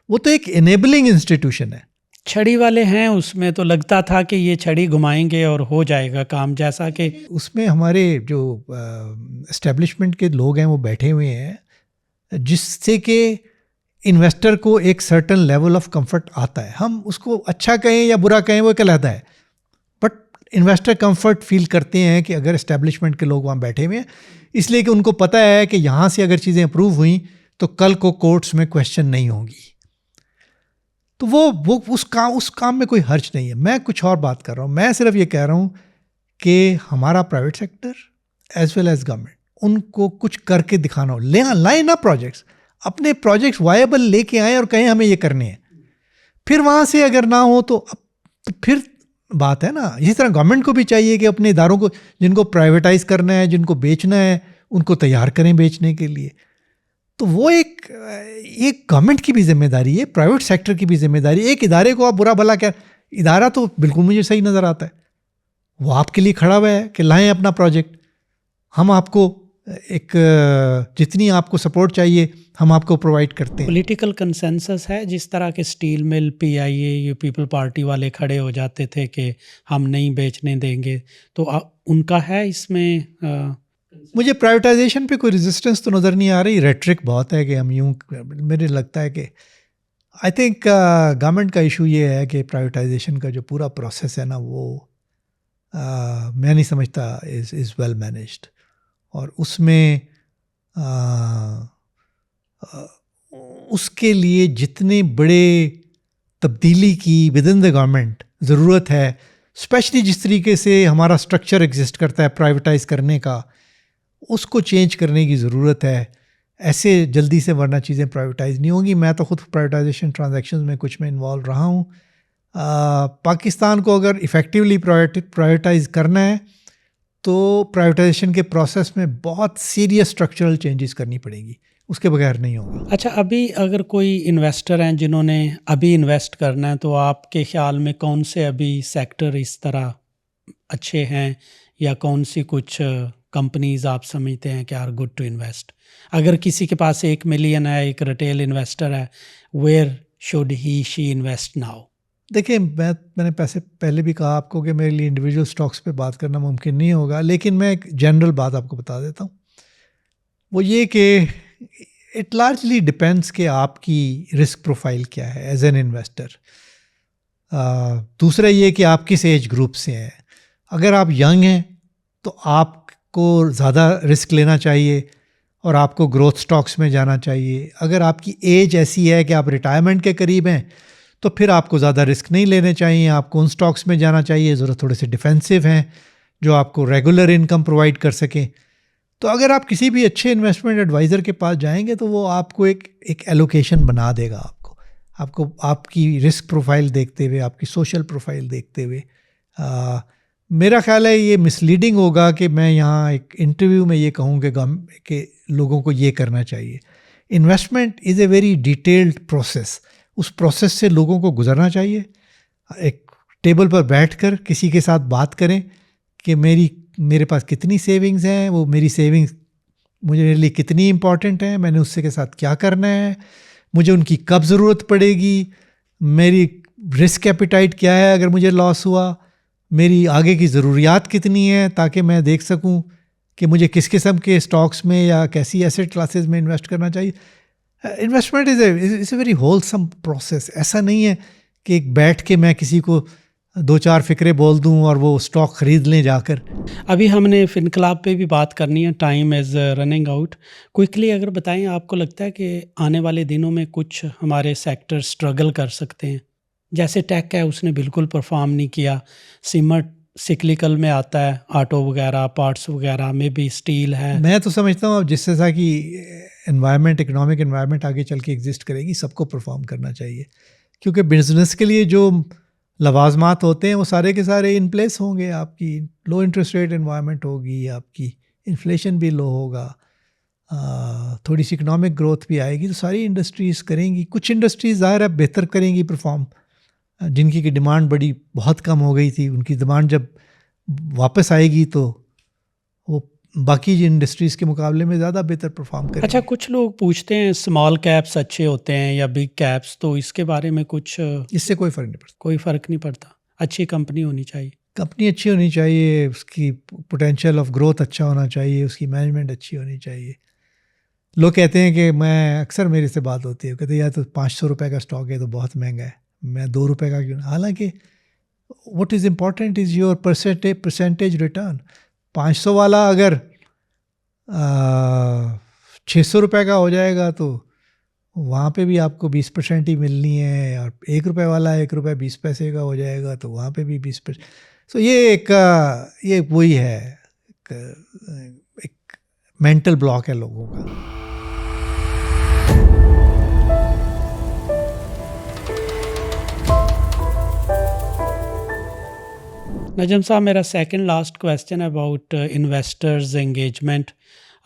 वो तो एक इनेबलिंग इंस्टीट्यूशन है। छड़ी वाले हैं उसमें, तो लगता था कि ये छड़ी घुमाएंगे और हो जाएगा काम, जैसा कि उसमें हमारे जो एस्टेब्लिशमेंट के लोग हैं वो बैठे हुए हैं, जिससे कि इन्वेस्टर को एक सर्टन लेवल ऑफ कंफर्ट आता है। हम उसको अच्छा कहें या बुरा कहें वो एक अलग है, बट इन्वेस्टर कंफर्ट फील करते हैं कि अगर एस्टेब्लिशमेंट के लोग वहाँ बैठे हुए हैं, इसलिए कि उनको पता है कि यहाँ से अगर चीज़ें अप्रूव हुई तो कल को कोर्ट्स में क्वेश्चन नहीं होंगी। तो वो उस काम में कोई हर्ज नहीं है। मैं कुछ और बात कर रहा हूँ, मैं सिर्फ ये कह रहा हूँ कि हमारा private sector as well as government, उनको कुछ करके दिखाना हो, लाए ना प्रोजेक्ट्स, अपने प्रोजेक्ट्स वायबल लेके आए और कहें हमें ये करने हैं। फिर वहाँ से अगर ना हो तो फिर बात है ना। इसी तरह गवर्नमेंट को भी चाहिए कि अपने इदारों को, जिनको प्राइवेटाइज करना है, जिनको बेचना है, उनको तैयार करें बेचने के लिए। तो वो एक गवर्नमेंट की भी जिम्मेदारी है, प्राइवेट सेक्टर की भी जिम्मेदारी है। एक इदारे को आप बुरा भला क्या, इदारा तो बिल्कुल मुझे सही नज़र आता है, वो आपके लिए खड़ा हुआ है कि लाएं अपना प्रोजेक्ट, हम आपको एक जितनी आपको सपोर्ट चाहिए हम आपको प्रोवाइड करते हैं। पॉलिटिकल कंसेंसस है, जिस तरह के स्टील मिल, PIA, ये पीपल पार्टी वाले खड़े हो जाते थे कि हम नहीं बेचने देंगे, तो उनका है इसमें मुझे प्राइवेटाइजेशन पे कोई रेजिस्टेंस तो नज़र नहीं आ रही। रेट्रिक बहुत है कि हम यूँ, मेरे लगता है कि आई थिंक गवर्नमेंट का इशू ये है कि प्राइवेटाइजेशन का जो पूरा प्रोसेस है ना, वो मैं नहीं समझता इज़ वेल मैनेज्ड। और उसमें उसके लिए जितने बड़े तब्दीली की विद इन द गवर्नमेंट ज़रूरत है, स्पेशली जिस तरीके से हमारा स्ट्रक्चर एग्जिस्ट करता है प्राइवेटाइज करने का, उसको चेंज करने की ज़रूरत है ऐसे जल्दी से, वरना चीज़ें प्राइवेटाइज नहीं होंगी। मैं तो ख़ुद प्राइवेटाइजेशन ट्रांजैक्शंस में कुछ में इन्वॉल्व रहा हूँ। पाकिस्तान को अगर इफ़ेक्टिवली प्राइवेटाइज करना है तो प्राइवेटाइजेशन के प्रोसेस में बहुत सीरियस स्ट्रक्चरल चेंजेस करनी पड़ेगी, उसके बगैर नहीं होगा। अच्छा, अभी अगर कोई इन्वेस्टर हैं जिन्होंने अभी इन्वेस्ट करना है, तो आपके ख्याल में कौन से अभी सेक्टर इस तरह अच्छे हैं, या कौन सी कुछ कंपनीज आप समझते हैं कि आर गुड टू इन्वेस्ट? अगर किसी के पास 1 मिलियन है, एक रिटेल इन्वेस्टर है, where should he she invest now? देखिए, मैंने पहले भी कहा आपको कि मेरे लिए इंडिविजुअल स्टॉक्स पे बात करना मुमकिन नहीं होगा, लेकिन मैं एक जनरल बात आपको बता देता हूँ। वो ये कि इट लार्जली डिपेंड्स कि आपकी रिस्क प्रोफाइल क्या है एज एन इन्वेस्टर। दूसरा ये कि आप किस एज ग्रुप से हैं। अगर आप यंग हैं तो आपको ज़्यादा रिस्क लेना चाहिए और आपको ग्रोथ स्टॉक्स में जाना चाहिए। अगर आपकी एज ऐसी है कि आप रिटायरमेंट के करीब हैं तो फिर आपको ज़्यादा रिस्क नहीं लेने चाहिए, आपको उन स्टॉक्स में जाना चाहिए ज़रा थोड़े से डिफेंसिव हैं, जो आपको रेगुलर इनकम प्रोवाइड कर सकें। तो अगर आप किसी भी अच्छे इन्वेस्टमेंट एडवाइज़र के पास जाएंगे तो वो आपको एक एलोकेशन बना देगा, आपको आपकी रिस्क प्रोफाइल देखते हुए, आपकी सोशल प्रोफाइल देखते हुए। मेरा ख्याल है ये मिसलीडिंग होगा कि मैं यहाँ एक इंटरव्यू में ये कहूँ कि लोगों को ये करना चाहिए। Investment is a very detailed process, उस प्रोसेस से लोगों को गुजरना चाहिए। एक टेबल पर बैठकर किसी के साथ बात करें कि मेरे पास कितनी सेविंग्स हैं, वो मेरी सेविंग्स मेरे लिए कितनी इम्पॉर्टेंट है, मैंने उससे के साथ क्या करना है, मुझे उनकी कब ज़रूरत पड़ेगी, मेरी रिस्क एपिटाइट क्या है अगर मुझे लॉस हुआ, मेरी आगे की ज़रूरियात कितनी है, ताकि मैं देख सकूं कि मुझे किस किस्म के स्टॉक्स में या कैसी एसेट क्लासेस में इन्वेस्ट करना चाहिए। Investment is a very wholesome process. ऐसा नहीं है कि बैठ के मैं किसी को 2-4 फ़िक्रे बोल दूं और वो स्टॉक ख़रीद लें जाकर। अभी हमने फिनक्लाब पे भी बात करनी है, time is running out. Quickly अगर बताएं, आपको लगता है कि आने वाले दिनों में कुछ हमारे सेक्टर स्ट्रगल कर सकते हैं? जैसे टेक है, उसने बिल्कुल परफॉर्म नहीं किया। सिमट सिक्लिकल में आता है, ऑटो वगैरह, पार्ट्स वगैरह में भी, स्टील है। मैं तो समझता हूँ अब जिस तरह की एनवायरनमेंट, इकोनॉमिक एनवायरनमेंट आगे चल के एग्जिस्ट करेगी, सबको परफॉर्म करना चाहिए, क्योंकि बिजनेस के लिए जो लवाजमात होते हैं वो सारे के सारे इन प्लेस होंगे। आपकी लो इंटरेस्ट रेट एनवायरनमेंट होगी, आपकी इन्फ्लेशन भी लो होगा, थोड़ी सी इकोनॉमिक ग्रोथ भी आएगी, तो सारी इंडस्ट्रीज़ करेंगी। कुछ इंडस्ट्रीज़ ज़ाहिर है बेहतर करेंगी परफॉर्म, जिनकी की डिमांड बहुत कम हो गई थी, उनकी डिमांड जब वापस आएगी तो वो बाकी इंडस्ट्रीज़ के मुकाबले में ज़्यादा बेहतर परफॉर्म करेंगे। अच्छा, कुछ लोग पूछते हैं स्मॉल कैप्स अच्छे होते हैं या बिग कैप्स, तो इसके बारे में कुछ इससे कोई फ़र्क नहीं पड़ता। कोई फ़र्क नहीं पड़ता, अच्छी कंपनी होनी चाहिए। कंपनी अच्छी होनी चाहिए, उसकी पोटेंशियल ऑफ ग्रोथ अच्छा होना चाहिए, उसकी मैनेजमेंट अच्छी होनी चाहिए। लोग कहते हैं कि मैं अक्सर मेरे से बात होती है, कहते हैं यार तो 500 रुपये का स्टॉक है तो बहुत महंगा है, मैं 2 रुपये का क्यों। हालांकि what is important is your percentage return. 500 वाला अगर 600 रुपये का हो जाएगा तो वहाँ पे भी आपको 20% ही मिलनी है, और 1 रुपये वाला 1 रुपये 20 पैसे का हो जाएगा तो वहाँ पे भी 20%। सो ये वही है, एक मेंटल ब्लॉक है लोगों का। नजम साहब, मेरा second last question about investors engagement.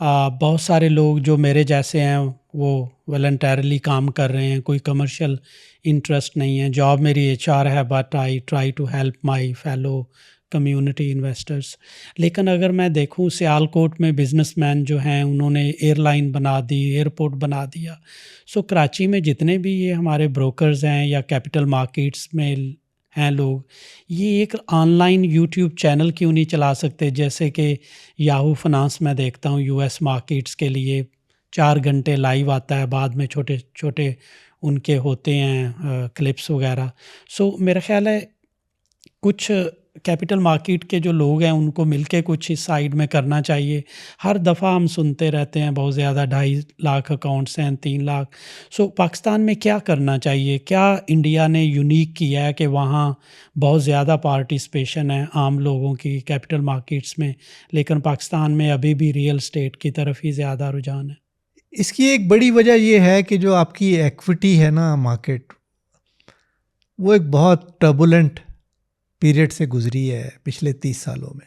बहुत सारे लोग जो मेरे जैसे हैं वो वॉलंटरली काम कर रहे हैं, कोई कमर्शियल इंटरेस्ट नहीं है, जॉब मेरी HR है, but I try to help my fellow community investors. लेकिन अगर मैं देखूं सियालकोट में बिजनेसमैन जो हैं उन्होंने एयरलाइन बना दी, एयरपोर्ट बना दिया। सो कराची में जितने भी ये हमारे ब्रोकर्स हैं या कैपिटल मार्केट्स में हैं लोग, ये एक ऑनलाइन यूट्यूब चैनल क्यों नहीं चला सकते? जैसे कि याहू फाइनेंस मैं देखता हूँ US मार्केट्स के लिए 4 घंटे लाइव आता है, बाद में छोटे छोटे उनके होते हैं क्लिप्स वगैरह। सो मेरा ख्याल है कुछ कैपिटल मार्केट के जो लोग हैं उनको मिलके कुछ इस साइड में करना चाहिए। हर दफ़ा हम सुनते रहते हैं बहुत ज़्यादा 2.5 लाख अकाउंट्स हैं, 3 लाख। सो पाकिस्तान में क्या करना चाहिए? क्या इंडिया ने यूनिक किया है कि वहाँ बहुत ज़्यादा पार्टिसिपेशन है आम लोगों की कैपिटल मार्केट्स में, लेकिन पाकिस्तान में अभी भी रियल एस्टेट की तरफ ही ज़्यादा रुझान है? इसकी एक बड़ी वजह ये है कि जो आपकी इक्विटी है ना मार्केट, वो एक बहुत टर्बुलेंट पीरियड से गुजरी है पिछले 30 सालों में।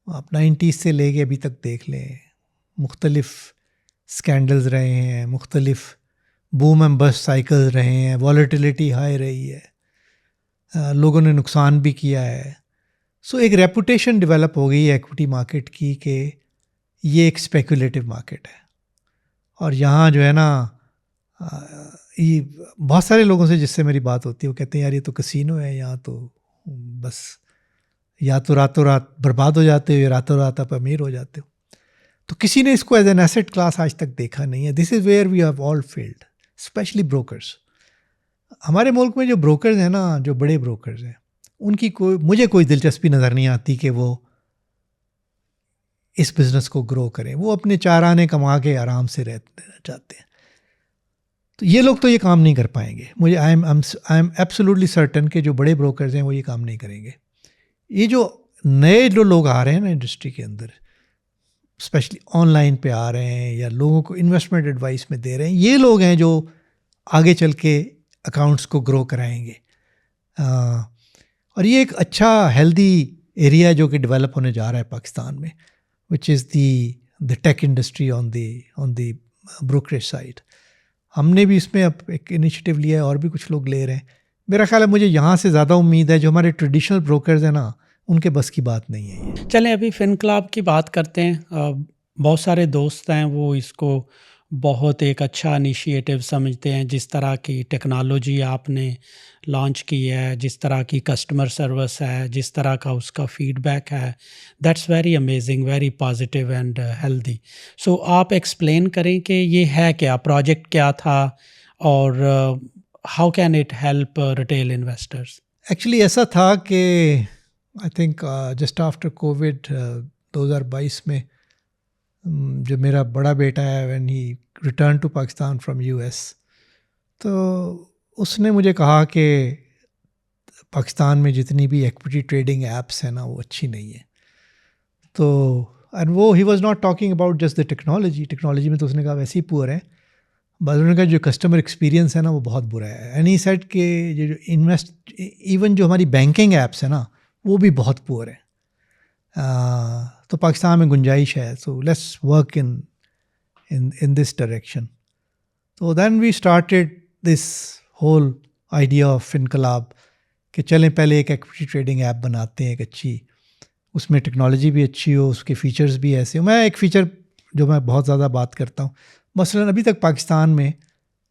आप 90s से लेके अभी तक देख लें, मुख्तलिफ स्कैंडल्स रहे हैं, मुख्तलिफ बूम एंड बस्ट साइकिल्स रहे हैं, वॉलेटिलिटी हाई रही है, लोगों ने नुकसान भी किया है। सो एक रेपुटेशन डेवलप हो गई है इक्विटी मार्केट की कि ये एक स्पेकुलेटिव मार्केट है। और यहाँ जो है ना, ये बहुत सारे लोगों से जिससे मेरी बात होती है वो कहते हैं यार ये तो कसीनो है, यहाँ तो बस या तो रातों रात बर्बाद हो जाते हो या रातों रात आप अमीर हो जाते हो। तो किसी ने इसको एज एन एसेट क्लास आज तक देखा नहीं है। This is where we have all failed, especially brokers. हमारे मुल्क में जो ब्रोकर्स हैं ना, जो बड़े ब्रोकर्स हैं, उनकी मुझे कोई दिलचस्पी नज़र नहीं आती कि वो इस बिज़नेस को ग्रो करें। वो अपने 4 आने कमा के आराम से रहना चाहते हैं। तो ये लोग तो ये काम नहीं कर पाएंगे। मुझे आई एम एब्सोल्युटली सर्टन कि जो बड़े ब्रोकर्स हैं वो ये काम नहीं करेंगे। ये जो नए जो लोग आ रहे हैं ना इंडस्ट्री के अंदर, स्पेशली ऑनलाइन पे आ रहे हैं या लोगों को इन्वेस्टमेंट एडवाइस में दे रहे हैं, ये लोग हैं जो आगे चल के अकाउंट्स को ग्रो कराएंगे। और ये एक अच्छा हेल्दी एरिया है जो कि डेवलप होने जा रहा है पाकिस्तान में, which is the tech industry on the brokerage side. हमने भी इसमें अब एक इनिशिएटिव लिया है और भी कुछ लोग ले रहे हैं। मेरा ख्याल है मुझे यहाँ से ज़्यादा उम्मीद है, जो हमारे ट्रेडिशनल ब्रोकर्स हैं ना, उनके बस की बात नहीं है ये। चलें अभी फिनक्लब की बात करते हैं। बहुत सारे दोस्त हैं वो इसको बहुत एक अच्छा इनिशिएटिव समझते हैं, जिस तरह की टेक्नोलॉजी आपने लॉन्च की है, जिस तरह की कस्टमर सर्विस है, जिस तरह का उसका फीडबैक है, that's very amazing, very positive and healthy. So आप एक्सप्लेन करें कि ये है क्या, प्रोजेक्ट क्या था और how can it help retail investors? Actually ऐसा था कि I think just after covid 2022 में जो मेरा बड़ा बेटा है, when he return to Pakistan from US, तो उसने मुझे कहा कि पाकिस्तान में जितनी भी इक्विटी ट्रेडिंग एप्स हैं ना वो अच्छी नहीं है। तो एंड वो he was not talking about just the technology में तो उसने कहा वैसे ही पुअर है, बस उन्होंने कहा जो कस्टमर एक्सपीरियंस है ना वो बहुत बुरा है। एंड ही सेड के जो इवन जो हमारी बैंकिंग एप्स है ना वो भी बहुत पुअर है। तो पाकिस्तान में गुंजाइश है, so let's work in this direction. तो then we started this whole idea of इनकलाब कि चलें पहले एक इक्विटी ट्रेडिंग ऐप बनाते हैं, एक अच्छी, उसमें टेक्नोलॉजी भी अच्छी हो, उसके फीचर्स भी ऐसे हो। मैं एक फ़ीचर जो मैं बहुत ज़्यादा बात करता हूँ, मसलन अभी तक पाकिस्तान में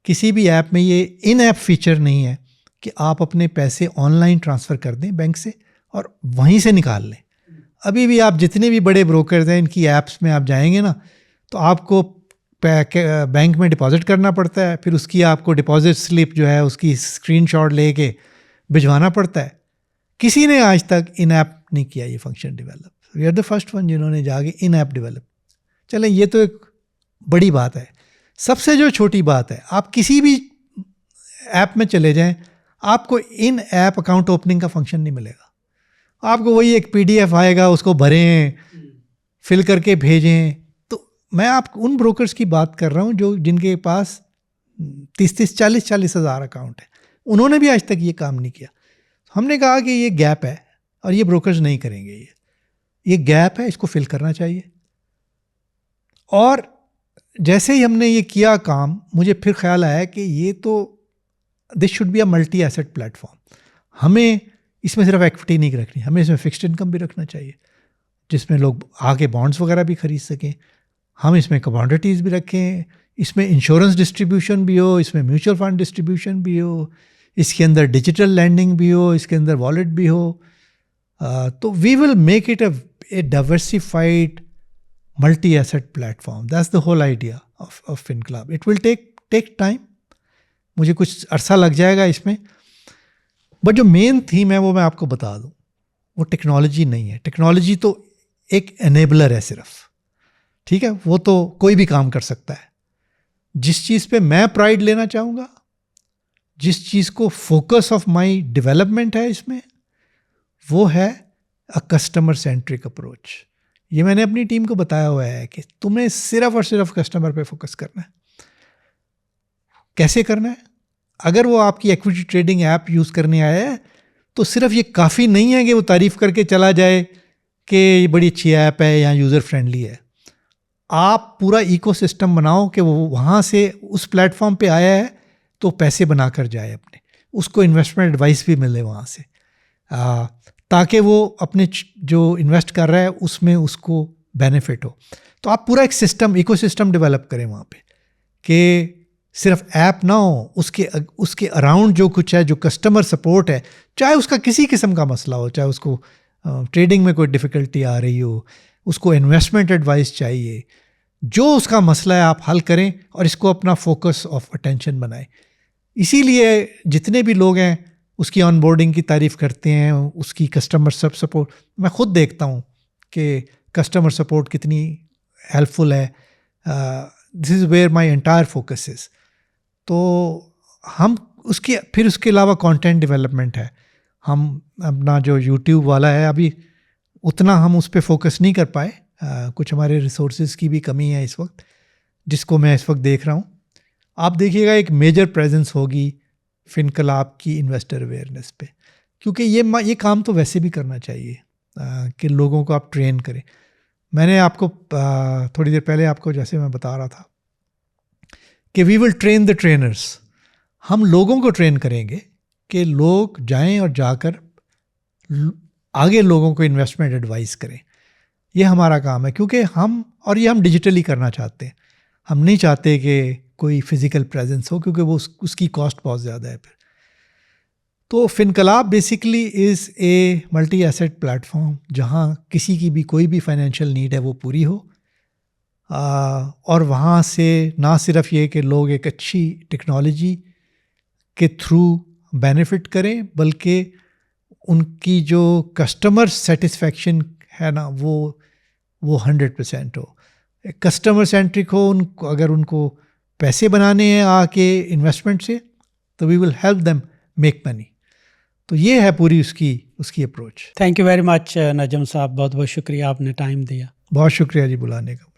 किसी भी ऐप में ये इन ऐप फीचर नहीं है कि आप अपने पैसे ऑनलाइन ट्रांसफ़र कर दें बैंक से और वहीं से निकाल लें। अभी भी आप जितने भी बड़े ब्रोकर्स हैं इनकी ऐप्स में आप जाएंगे ना तो आपको बैंक में डिपॉजिट करना पड़ता है, फिर उसकी आपको डिपॉजिट स्लिप जो है उसकी स्क्रीनशॉट लेके भिजवाना पड़ता है। किसी ने आज तक इन ऐप नहीं किया ये function develop. We are the first one जिन्होंने जाके इन ऐप डेवलप। चलें ये तो एक बड़ी बात है। सबसे जो छोटी बात है, आप किसी भी ऐप में चले जाएं आपको इन ऐप अकाउंट ओपनिंग का फंक्शन नहीं मिलेगा। आपको वही एक PDF आएगा, उसको भरें, फिल करके भेजें। तो मैं आप उन ब्रोकर्स की बात कर रहा हूँ जो जिनके पास 30-30, 40-40 हज़ार अकाउंट है, उन्होंने भी आज तक ये काम नहीं किया। हमने कहा कि ये गैप है और ये ब्रोकर्स नहीं करेंगे, ये गैप है, इसको फिल करना चाहिए। और जैसे ही हमने ये किया काम, मुझे फिर ख्याल आया कि ये तो this should be a multi asset platform. हमें इसमें सिर्फ इक्विटी नहीं रखनी, हमें इसमें फिक्स्ड इनकम भी रखना चाहिए जिसमें लोग आके बॉन्ड्स वगैरह भी खरीद सकें। हम इसमें कमोडिटीज़ भी रखें, इसमें इंश्योरेंस डिस्ट्रीब्यूशन भी हो, इसमें म्यूचुअल फंड डिस्ट्रीब्यूशन भी हो, इसके अंदर डिजिटल लैंडिंग भी हो, इसके अंदर वॉलेट भी हो। तो we will make it a diversified multi asset platform. That's the whole idea of Inqilab. It will take time, मुझे कुछ अरसा लग जाएगा इसमें, बट जो मेन थीम है वो मैं आपको बता दूं, वो टेक्नोलॉजी नहीं है। टेक्नोलॉजी तो एक एनेबलर है सिर्फ, ठीक है, वो तो कोई भी काम कर सकता है। जिस चीज़ पे मैं प्राइड लेना चाहूँगा, जिस चीज़ को फोकस ऑफ माय डेवलपमेंट है इसमें, वो है अ कस्टमर सेंट्रिक अप्रोच। ये मैंने अपनी टीम को बताया हुआ है कि तुम्हें सिर्फ और सिर्फ कस्टमर पे फोकस करना है। कैसे करना है? अगर वो आपकी इक्विटी ट्रेडिंग ऐप यूज़ करने आया है तो सिर्फ ये काफ़ी नहीं है कि वो तारीफ़ करके चला जाए कि ये बड़ी अच्छी ऐप है या यूज़र फ्रेंडली है। आप पूरा इकोसिस्टम बनाओ कि वो वहाँ से उस प्लेटफॉर्म पे आया है तो पैसे बना कर जाए अपने, उसको इन्वेस्टमेंट एडवाइस भी मिले वहाँ से, ताकि वो अपने जो इन्वेस्ट कर रहा है उसमें उसको बेनिफिट हो। तो आप पूरा एक सिस्टम, इकोसिस्टम डेवलप करें वहाँ पे कि सिर्फ ऐप ना हो, उसके अराउंड जो कुछ है, जो कस्टमर सपोर्ट है, चाहे उसका किसी किस्म का मसला हो, चाहे उसको ट्रेडिंग में कोई डिफ़िकल्टी आ रही हो, उसको इन्वेस्टमेंट एडवाइस चाहिए, जो उसका मसला है आप हल करें और इसको अपना फोकस ऑफ अटेंशन बनाएं। इसीलिए जितने भी लोग हैं उसकी ऑनबोर्डिंग की तारीफ़ करते हैं, उसकी कस्टमर सपोर्ट। मैं ख़ुद देखता हूँ कि कस्टमर सपोर्ट कितनी हेल्पफुल है। This is where my entire focus is. तो हम उसके अलावा कंटेंट डेवलपमेंट है। हम अपना जो यूट्यूब वाला है, अभी उतना हम उस पर फोकस नहीं कर पाए, कुछ हमारे रिसोर्सेज की भी कमी है इस वक्त, जिसको मैं इस वक्त देख रहा हूँ। आप देखिएगा एक मेजर प्रेजेंस होगी फिनकलाब की इन्वेस्टर अवेयरनेस पे, क्योंकि ये काम तो वैसे भी करना चाहिए कि लोगों को आप ट्रेन करें। मैंने आपको थोड़ी देर पहले आपको जैसे मैं बता रहा था कि we will train the trainers. हम लोगों को ट्रेन करेंगे कि लोग जाएं और जाकर आगे लोगों को इन्वेस्टमेंट एडवाइस करें। ये हमारा काम है, क्योंकि हम डिजिटली करना चाहते हैं। हम नहीं चाहते कि कोई फिज़िकल प्रेजेंस हो, क्योंकि वो उसकी कॉस्ट बहुत ज़्यादा है फिर। तो Finqalab basically is a multi asset platform जहाँ किसी की भी कोई भी फाइनेंशियल नीड है वो पूरी हो, और वहाँ से ना सिर्फ ये कि लोग एक अच्छी टेक्नोलॉजी के थ्रू बेनिफिट करें, बल्कि उनकी जो कस्टमर सेटिस्फेक्शन है ना वो 100% हो, कस्टमर सेंट्रिक हो। उनको अगर उनको पैसे बनाने हैं आके इन्वेस्टमेंट से, तो we will help them make money. तो ये है पूरी उसकी approach. Thank you very much Najam साहब, बहुत बहुत शुक्रिया, आपने टाइम दिया। बहुत शुक्रिया जी बुलाने का।